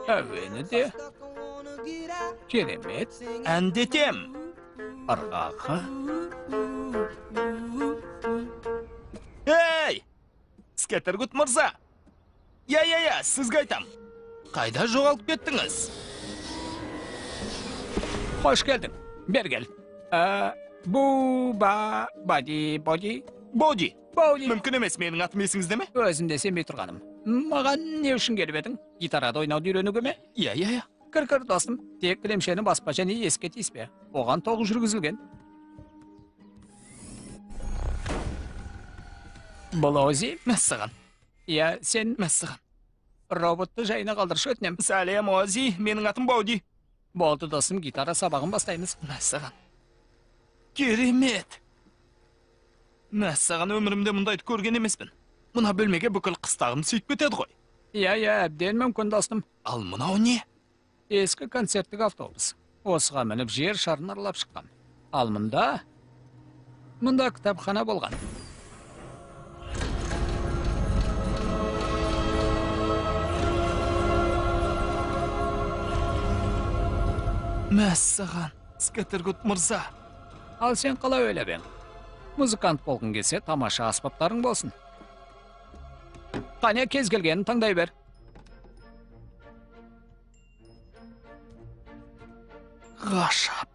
Әуені де керемет. Әндетем. Ырғағы. Ей! Скетергут мырза! Я, сізге айтам. Қайда жоғалып кеттіңіз? Қош келдің. Бер кел. Боди. Боди. Боди. Мүмкін емес, менің атым есіңізде ме? Өзім де сенбей тұрғаным. Маған не үшін келіп едің? Гитарада ойнауды үйренуге ме? Я. Кір, достым. Тек кілемшені баспа және еске тиіспе. Оған тоғы жүргізілген. Бұл Ози? Мәссаған. Я, сен Мәссаған. роботты жайына қалдыршы өтінем. Сәлем, Ози. Менің атым Боди. Болды, достым, гитара сабағын бастаймыз. Мәссаған. Керемет. Мәссаған, өмірімде мұндайды көрген емеспін. мына бөлмеге бүкіл қыстағым сөйтіп кетеді ғой. Иә, әбден мүмкін достым. Ал мынау не? Ескі концерттік автобус. Осыға мініп жер шарын аралап шыққан. Ал мұнда кітапхана болған. Мәссаған, Скатергут мырза. Ал сен қалай ойлап ең? Музыкант болғың келсе, тамаша аспаптарың болсын. Қане кез келгенін таңдай бер. Ғашап.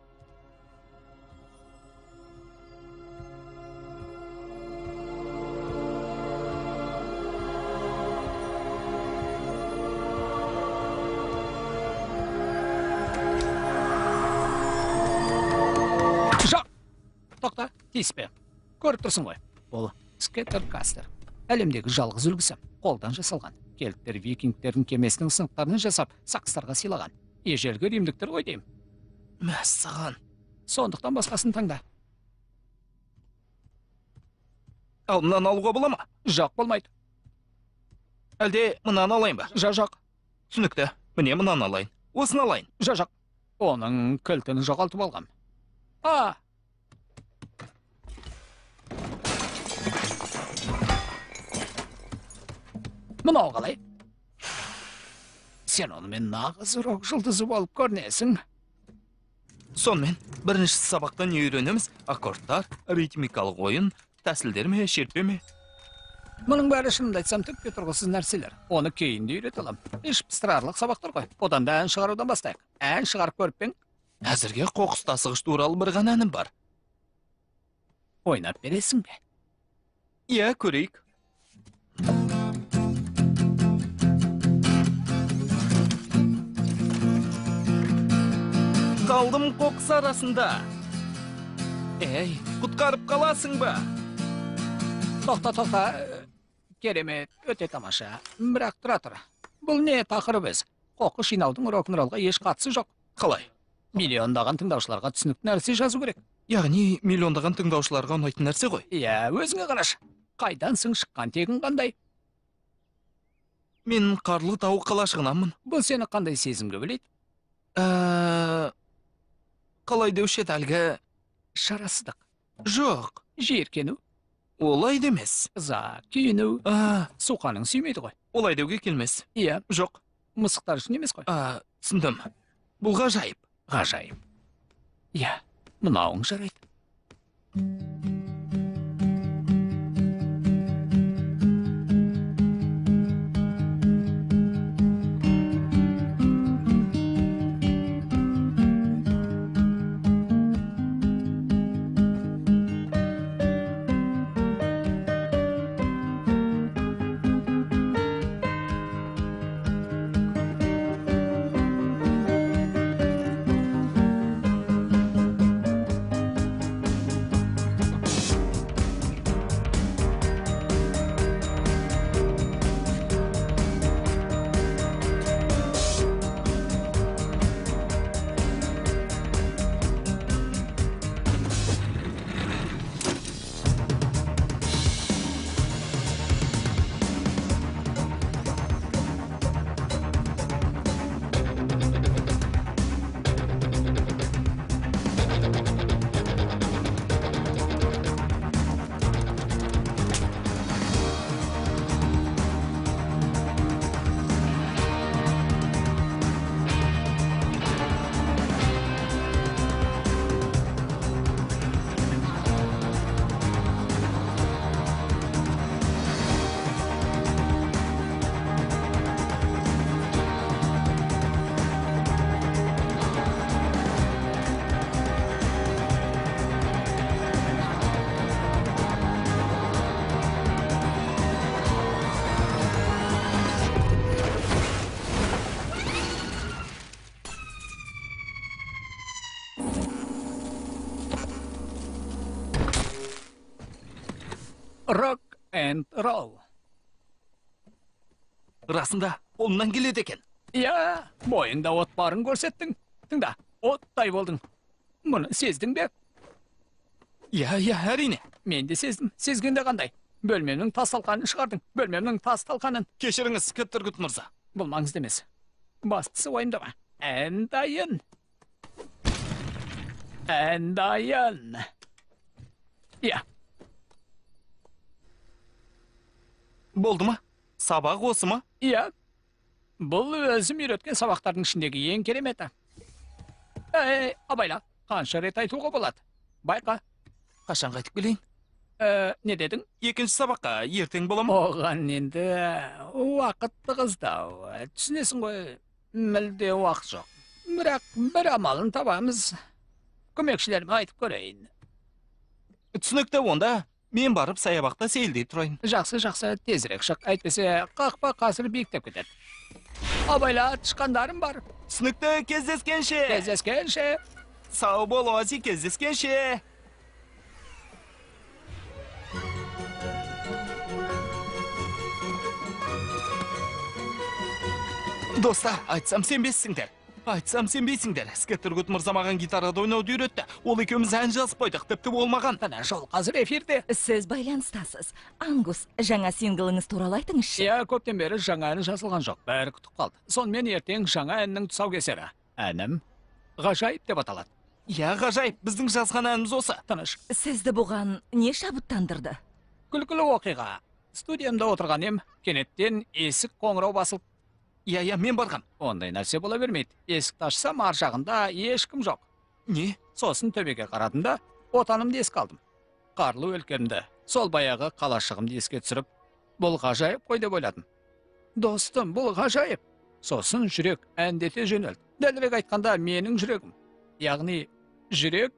Жоқ! Тоқта, тиіспе. Көріп тұрсың ғой. Ол Скеттеркастер. Әлемдегі жалғыз үлгісі. Қолдан жасалған. Келттер викингтердің кемесінің сынықтарын жасап, сақстарға сыйлаған. Ежелгі римдіктер ғой деймін. Мәссаған. Сондықтан басқасын таңда. Ал мынаны алуға бола ма? Жоқ болмайды. Әлде мынаны алайын ба? Жоқ. Түсінікті. Міне мынаны алайын. Осыны алайын. Жоқ. Оның кілтін жоғалтып алғам. Мынау қалай? Сен онымен нағыз рок жұлдызы болып көрінесің. Сонымен, бірінші сабақта не үйренеміз? Аккордтар, ритмикалық ойын, тәсілдер ме, шертпе ме? Мұның бәрі шынымды айтсам түкке тұрғысыз нәрселер. Оны кейінде үйрете алам. Іш пыстырарлық сабақтар ғой. Одан да ән шығарудан бастайық. Ән шығарып көріп пең? Әзірге қоқыс тасығыш туралы бір ғана әнім бар. Ойнап бересің бе? Иә, көрейік. Қалдым қоқыс арасында. Ей, құтқарып қаласың ба? Тоқта. Керемет, өте тамаша. Бірақ тұра тұр. Бұл не тақырып біз? Қоқыс жинаудың рок-н-роллға еш қатысы жоқ. Қалай? Миллиондаған тыңдаушыларға түсінікті нәрсе жазу керек. Яғни миллиондаған тыңдаушыларға ұнайтын нәрсе ғой. Иә, өзіңе қараш. Қайдансың, шыққан тегін қандай? Мен қарлы тау қалашығынанмын. Бұл сені қандай сезімге білейді? Қалай деуші еді әлгі? Шарасыздық, Жоқ, жиіркену, олай демес. ыза, күйіну. Суқаның сүймейді ғой. Олай деуге келмес. Иә, Жоқ. мысықтар үшін емес қой. Түсіндім. Бұл ғажайып. Ғажайып. Иә, мынауың жарайды. Rock and roll. Расында, қолымнан келеді екен. Иә, бойыңда от барын көрсеттің. Тыңда, оттай болдың. Мұны сездің бе? Иә, әрине. Мен де сездім. Сезгенде қандай? Бөлмемнің тас талқанын шығардың. Бөлмемнің тас талқанын. Кешіріңіз, Кеттеркут мырза. Бұл маңызды емес. Бастысы уайымдама. Ән дайын. Ән дайын. Иә. Болды ма? Сабақ осы ма? Иә. Бұл өзім үйреткен сабақтардың ішіндегі ең кереметі. Абайла, қанша рет айтуға болады? Байқа. Қашан қайтып келейін? Не дедің? Екінші сабаққа ертең бола ма? Оған енді уақыт тығыздау. Түсінесің ғой, мүлде уақыт жоқ. Бірақ бір амалын табамыз. Көмекшілеріме айтып көрейін. Түсінікті, онда мен барып саябақта сейілдей тұрайын. Жақсы, тезірек шық. Әйтпесе қақпа қазір биіктеп кетеді. Абайла, тышқандарым бар. Түсінікті, кездескенше. Кездескенше. Сау бол, Ози, кездескенше. Достар, айтсам сенбейсіңдер. Скеттеркут мырза маған гитарада ойнауды үйретті. Ол екеуміз ән жазып қойдық, тіпті болмаған. Тана жол қазір эфирде. Сіз байланыстасыз. Ангус, жаңа синглыңыз туралы айтыңызшы. Иә, көптен бері жаңа ән жазылған жоқ. Бәрі күтіп қалды. Сонымен ертең жаңа әннің тұсаукесері. Әнім ғажайып деп аталады. Иә, ғажайып, біздің жазған әніміз осы. Тыныш. Сізді бұған не шабыттандырды? Күлкілі оқиға. Студиямда отырған ем, кенеттен есік қоңырау басылып. Иә, мен барғам. Ондай нәрсе бола бермейді. Есікті ашсам, ар жағында ешкім жоқ. Не? Сосын төбеге қарадым да, отанымды еске алдым. Қарлы өлкемді, сол баяғы қалашығымды еске түсіріп, бұл ғажайып қой деп ойладым. Достым, бұл ғажайып. Сосын жүрек әндете жөнелді. Дәлірек айтқанда, менің жүрегім. Яғни, жүрек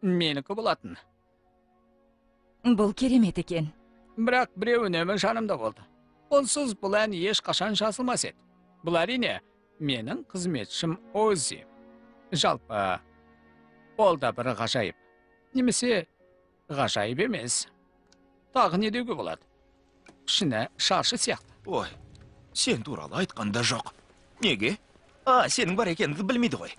менікі болатын. Бұл керемет екен. Бірақ біреу үнемі жанымда болды. Онсыз бұл ән ешқашан жазылмас еді. Бұл әрине менің қызметшім Ози. Жалпы, ол да бір ғажайып. Немесе ғажайып емес. Тағы не деуге болады? Шыны шаршы сияқты. Ой, сен туралы айтқанда жоқ. Неге? Сенің бар екеніңді білмейді ғой.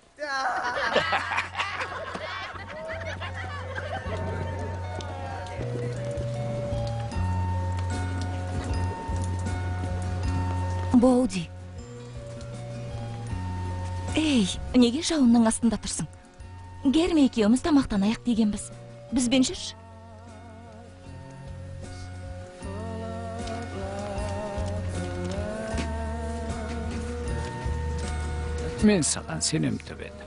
Боуди. Ей, неге жауынның астында тұрсың? Герме екеуміз тамақтанайық дегенбіз. Бізбен жүрші. Мен саған сенем төбет.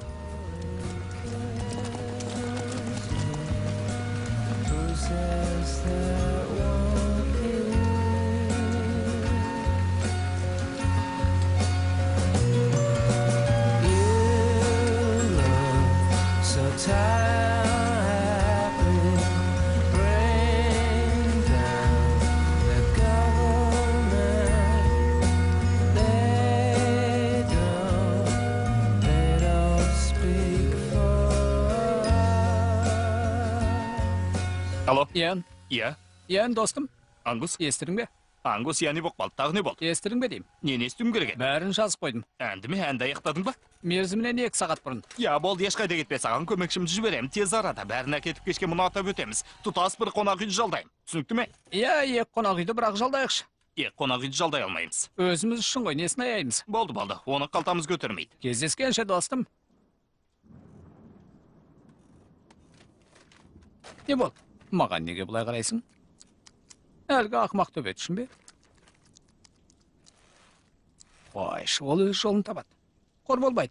Алло? Иен, Иә, Иен достым, Ангус? естірің бе? Ангус, не болып қалды, тағы не болды? Естірің бе деймін? Нені естуім керек еді? Бәрін жазып қойдым. Әнді ме, әнді аяқтадың ба? Мерзімінен 2 сағат бұрын. Я, болды, ешқайда кетпе, саған көмекшімді жіберем, тез арада бәрін әкетіп кешке мұны атап өтеміз. Тұтас бір қонақ үйді жалдайым. Түсінікті ме? Иә, 2 қонақ үйді бірақ жалдайықшы. Қонақ үйді жалдай алмаймыз. Өзіміз үшін ғой, несін аяймыз? Болды, оны қалтамыз көтермейді. Кездескенше достым. Не болды? Маған неге бұлай қарайсың? Әлгі ақымақ төбет үшін бе? Қойш, ол өз жолын табады. Қор болмайды.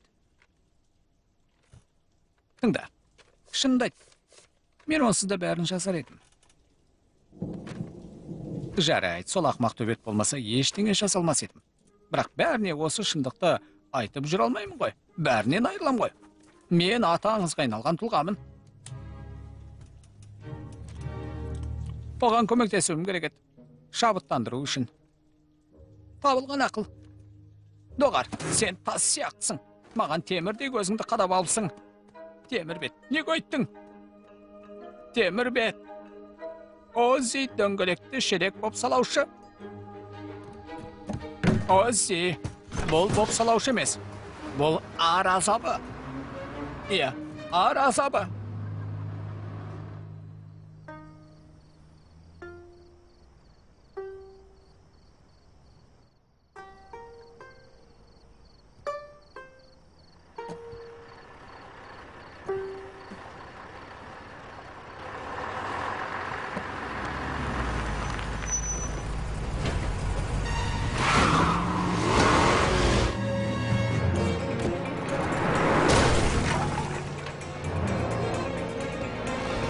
Тыңда, шынымды айт. Мен онсыз да бәрін жасар едім. Жарайды, сол ақымақ төбет болмаса ештеңе жасалмас едім. Бірақ бәріне осы шындықты айтып жүре алмаймын ғой. Бәрінен айырылам ғой. Мен аты аңызға айналған тұлғамын. Оған көмектесуім керек еді. Шабыттандыру үшін. Табылған ақыл. Доғар, сен тас сияқтысың. Маған темірдей көзіңді қадап алыпсың. Темірбет, не көйттің? Темірбет. Ози дөңгелекті шерек боп салаушы. Ози, бұл боп салаушы емес. Бұл ар азабы. Иә, ар азабы.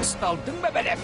Ұсталдың ба бәлем?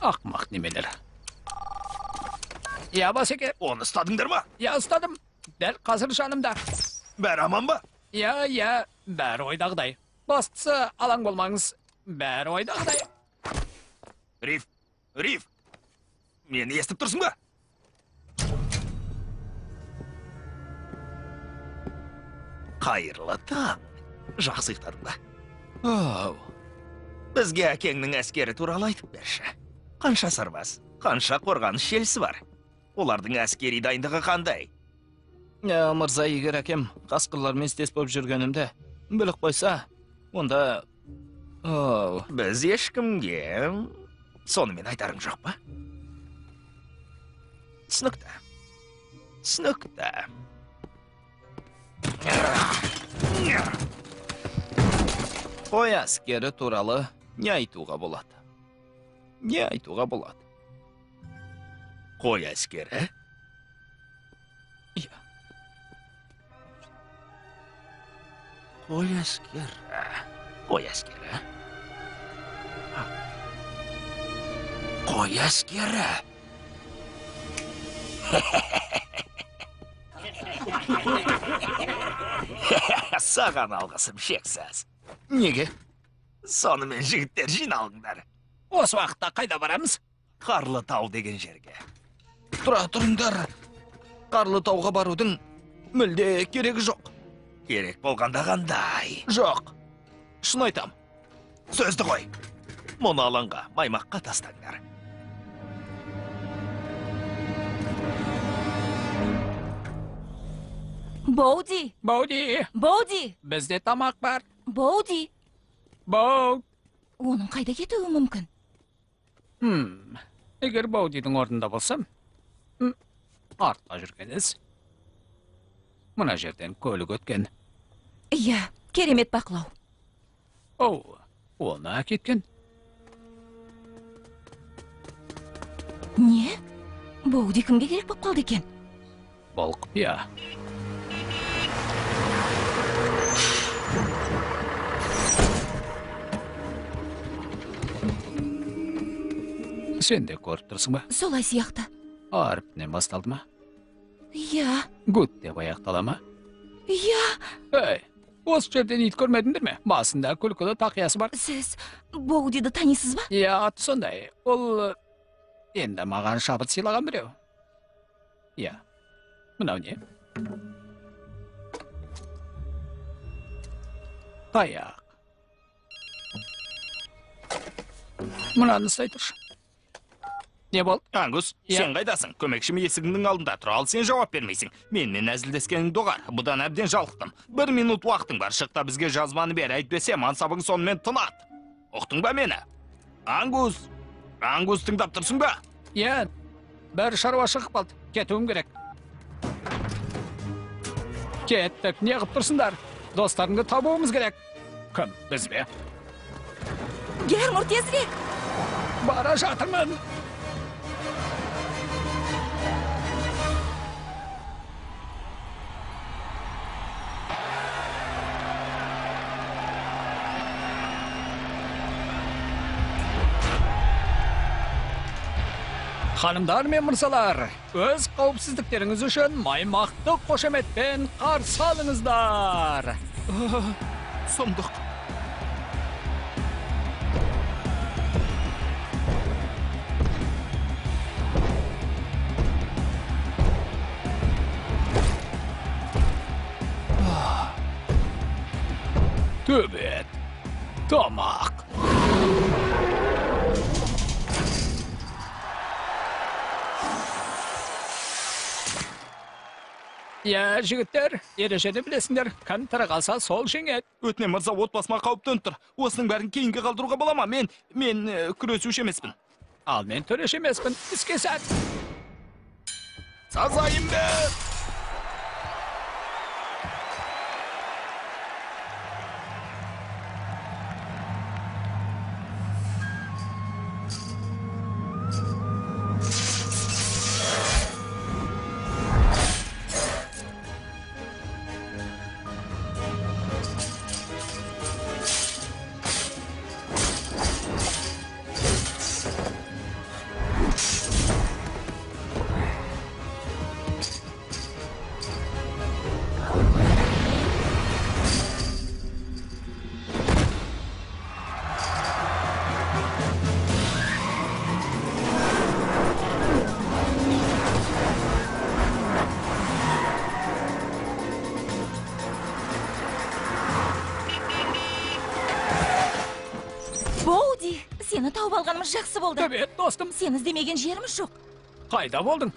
Ақмақ немелер. Я басеке, Оны ұстадыңдар ма? я ұстадым. Дәл қазір жанымда. Бәрі аман ба? Я, бәрі ойдағыдай. Бастысы алаң болмаңыз. Бәрі ойдағыдай. Риф, мені естіп тұрсың ба? Қайырлы таң. Жақсы ұйықтадың ба? Ау. Бізге әкеңнің әскері туралы айтып берші. Қанша сарбаз, қанша қорғаныс желісі бар? Олардың әскери дайындығы қандай? Мырза, егер әкем қасқырлармен істес болып жүргенімді біліп қойса, онда... Ау. Біз ешкімге сонымен айтарың жоқ па? Түсінікті. Қой әскері туралы не айтуға болады? Қой әскері? Иә. Қой әскері? Саған алғысым шексіз. Неге? Сонымен жігіттер жиналыңдар. Осы уақытта қайда барамыз? Қарлы тау деген жерге. Тұра тұрыңдар. Қарлы тауға барудың мүлде керегі жоқ. Керек болғанда қандай? Жоқ. Шын айтам. Сөзді қой. Мұны алаңға, маймаққа тастаңдар. Боуди, Боуди, бізде тамақ бар. Боуди. Боу. Оның қайда кетуі мүмкін? Егер Боудидің орнында болсам, артқа жүргеніз. Мына жерден көлік өткен. Иә, керемет бақылау. Оу, оны әкеткен. Не? Боуди кімге керек болып қалды екен? Бұл құпия. Сен де көріп тұрсың ба? Солай сияқты. Әріпінен басталды ма? Иә, Гуд деп аяқтала ма? иә. Эй, осы жерден ит көрмедіңдер ме? Басында күлкілі тақиясы бар. Сіз Боудиді танисыз ба? Иә, аты сондай. Ол енді маған шабыт сыйлаған біреу. Иә. Мынау не? Таяқ. Мынаны ұстай тұршы. Не болды? Ангус, Иә. сен қайдасың? Көмекшім есігіңнің алдында тұр, ал сен жауап бермейсің. Менімен әзілдескеніңді ұғар. Бұдан әбден жалықтым. 1 минут уақытың бар, шықта бізге жазбаны бер, әйтпесе мансабың сонымен тынат. Ұқтың ба мені? Ангус! Ангус, тыңдап тұрсың ба? Иә, бір шаруа шығып қалды. Кетуім керек. Кеттік, не қып тұрсыңдар? Достарыңды табуымыз керек. Кім, біз бе? Гермур, тезірек! Бара жатырмын. Ханымдар мен мырзалар, өз қауіпсіздіктеріңіз үшін маймақты қошеметпен қарсы алыңыздар. Сұмдық. Төбет, тамақ. Я, жігіттер, ережені білесіңдер, кім тірі қалса сол жеңеді. Өтінем мырза, отбасыма қауіп төніп тұр. Осының бәрін кейінге қалдыруға бола ма? Мен күресуші емеспін. Ал мен төлеш емеспін, іске сәт. Сазайым мен! Боуди, сені тауып алғанымыз жақсы болды. Төбет, достым, Сені іздемеген жеріміз жоқ. қайда болдың?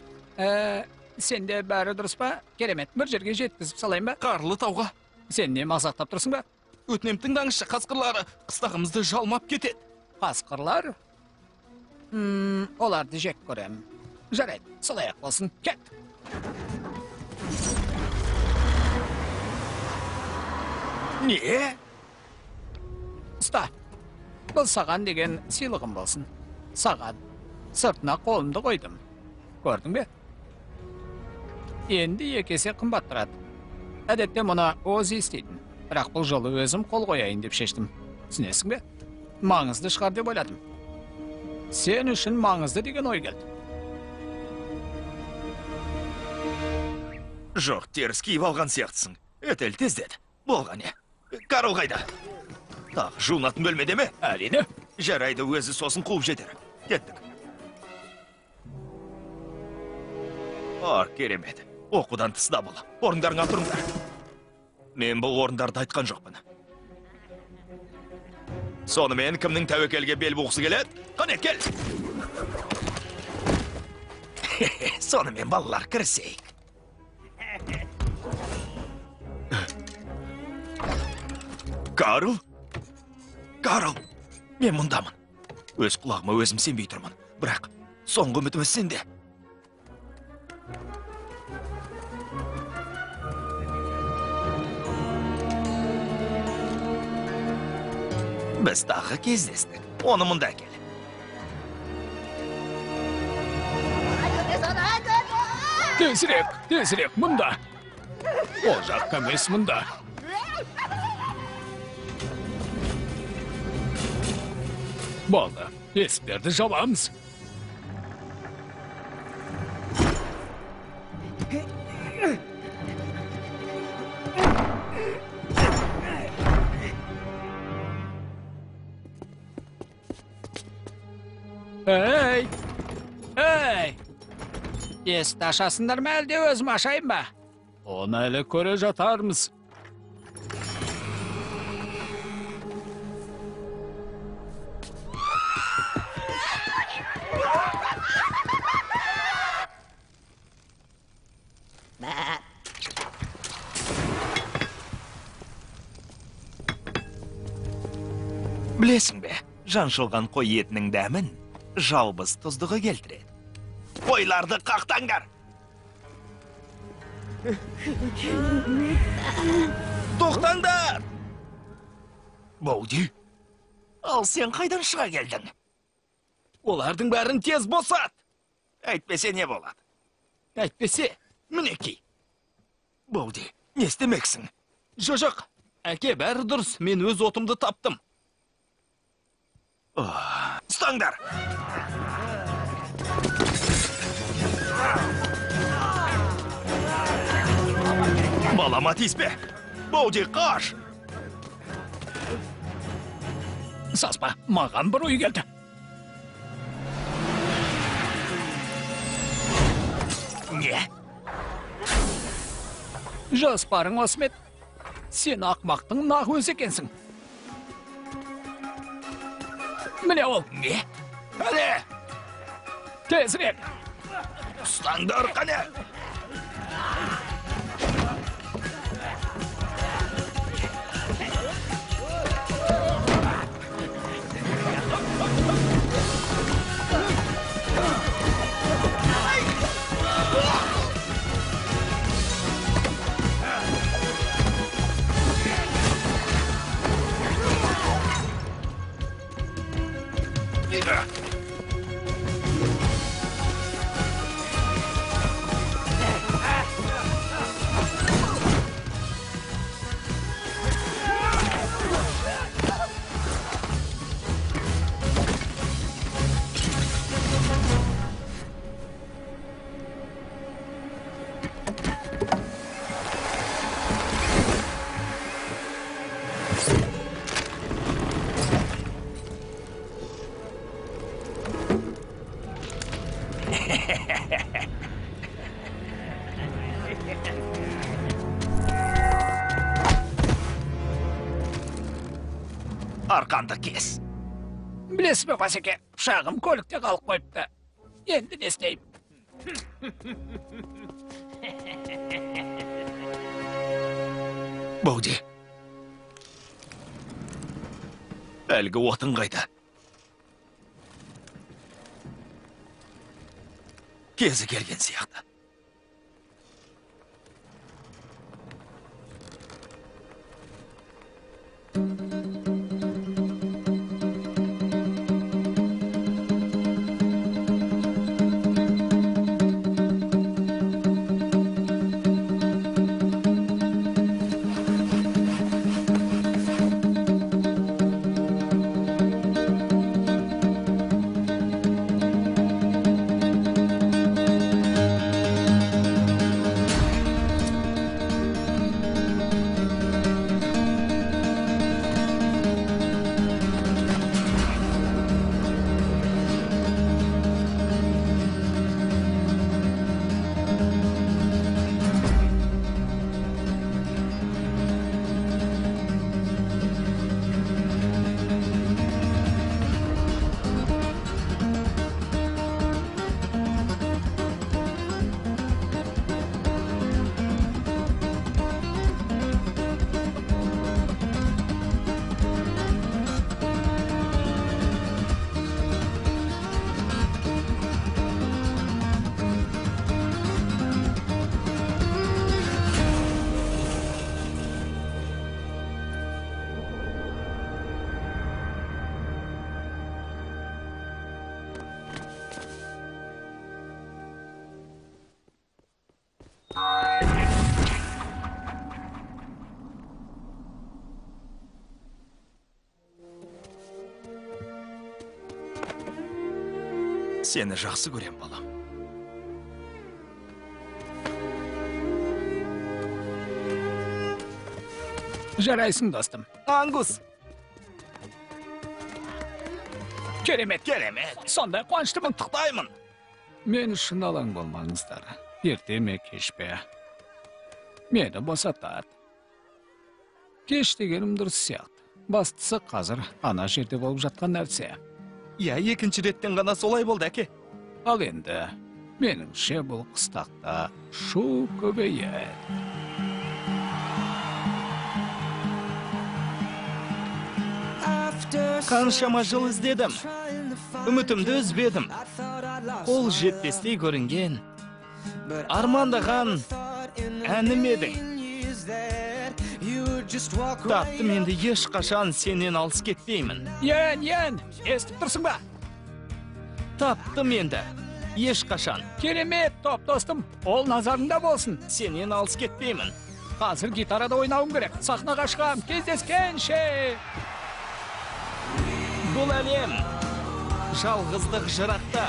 Сенде бәрі дұрыс па? Керемет, бір жерге жеткізіп салайын ба? Қарлы тауға. Сен не мазақтап тұрсың ба? Өтінем тыңдаңызшы, қасқырлары қыстағымызды жалмап кетеді. Қасқырлар? Оларды жек көрем. Жарайды, солай-ақ болсын, кет. Не? Ұста, бұл саған деген сыйлығым болсын. Саған сыртына қолымды қойдым. Көрдің бе? Енді екесе қымбат тұрады. Әдетте мұны Ози істейтін. Бірақ бұл жолы өзім қол қояйын деп шештім. Түсінесің бе? Маңызды шығар деп ойладым. Сен үшін маңызды деген ой келді. Жоқ, теріс киіп алған сияқтысың. Өтел тездеді. Болған не? Карл қайда? Тағы жуынатын бөлмеде ме? Әрине. Жарайды, өзі сосын қуып жетер. Кеттік. Керемет. Оқудан тыста бол. Орындарыңа тұрыңдар. Мен бұл орындарды айтқан жоқпын. Сонымен кімнің тәуекелге бел буғысы келеді? Қане, кел! Сонымен балалар кірісейік. Карл? Карл, мен мұндамын. Өз құлағыма өзім сенбей тұрмын. Бірақ соңғы үмітіміз сенде. Біз тағы кездестік. Оны мұнда кел. Тезірек, мұнда. Ол жаққа емес мұнда. Болды, есперді жабамыз. Ей! Есті ашасындар ма әлде өзім ашайын ба? Оны әлі көре жатармыз. Білесің бе, жаншылған қой етінің дәмін жалбыз тұздығы келтіреді. Қойларды қақтаңдар! Тоқтаңдар! Боуди, ал сен қайдан шыға келдің? Олардың бәрін тез босат. Әйтпесе не болады? Әйтпесе, мінекей. Боуди, не істемексің? Жоқ, әке бәрі дұрыс, мен өз отымды таптым. Ұстаңдар! Балама тиіспе! Боуди, қаш! Саспа, маған бір ой келді. Не? Жоспарың осы мет. Сен ақмақтың нақ өзі екенсің. Міне ол. Не? Әне! Тезірек. Ұстаңдар, қане! Arqanды kes. Білесіз бе, Басеке, шағым көлікте қалып қойыпты. Енді не істеймін? Бауди. Әлгі отын қайда? Кезі келген сияқты. Seni жақсы көрем, балам. Жарайсың, достым. Ангус. Керемет. Сондай қуаныштымын. Құттықтаймын. Мен үшін алаң болмаңыздар. Ерте ме, кеш пе. Мені босатады. Кеш дегенім дұрыс сияқты. Бастысы қазір ана жерде болып жатқан нәрсе. Я, екінші реттен ғана солай болды, әке. Ал енді, меніңше бұл қыстақта шу көбейеді. Қаншама жыл іздедім. Үмітімді үзбедім. Қол жетпестей көрінген. Армандаған әнім едің. Таптым, енді ешқашан сенен алыс кетпеймін. Ен, естіп тұрсың ба? Таптым енді. Ешқашан. Керемет, топ достым. Ол назарында болсын. Сенен алыс кетпеймін. Қазір гитарада ойнауым керек. Сахнаға шығам, кездескенше. Бұл әлем жалғыздық жырақта.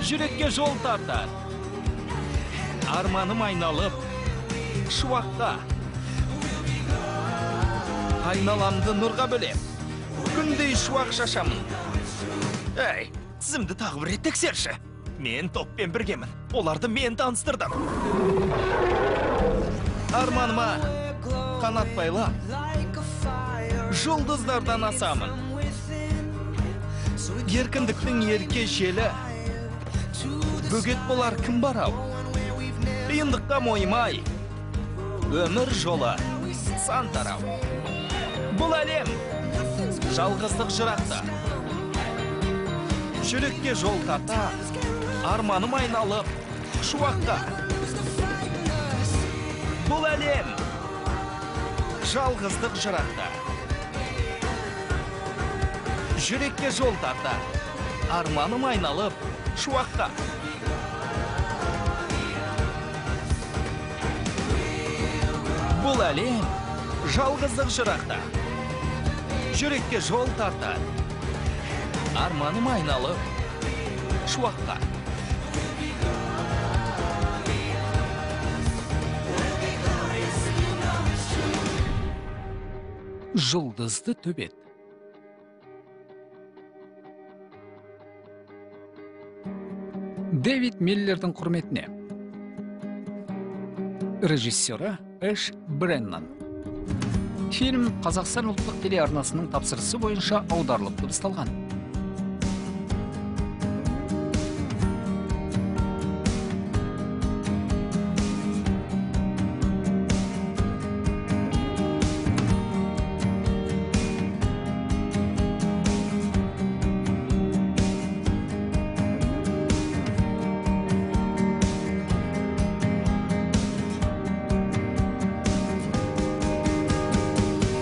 Жүрекке жол тартар. Арманым айналып, шуақта. Айналамды нұрға бөлем. Күндей шуақ шашамын. Әй, тізімді тағы бір рет тексерші. Мен топпен біргемін. Оларды мен таныстырдым. Арманыма қанат байлап, жұлдыздардан асамын. Еркіндіктің ерке желі, бөгет болар кім бар ау? Қиындыққа мойымай, өмір жолы сан тарау. Бұл әлем жалғыздық жырақта. Жүрекке жол тарта, арманым айналып, шуақта. Бұл әлем жалғыздық жырақта. жүрекке жол тартар. Арманым айналып, шуаққа. Бұл әлем жалғыздық жырақта. Жүрекке жол тартар. Арманым айналып, шуаққа. Жұлдызды төбет. Дэвид Миллердің құрметіне. Режиссері Эш Бреннан. Фильм Қазақстан ұлттық телеарнасының тапсырысы бойынша аударылып дыбысталған.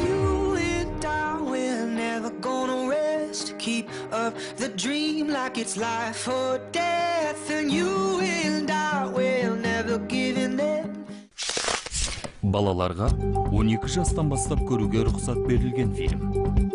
You and I, we're never gonna rest. Keep up the dream like it's life or death. And you and I, we'll never give in there. Балаларға 12 жастан бастап көруге рұқсат берілген фильм.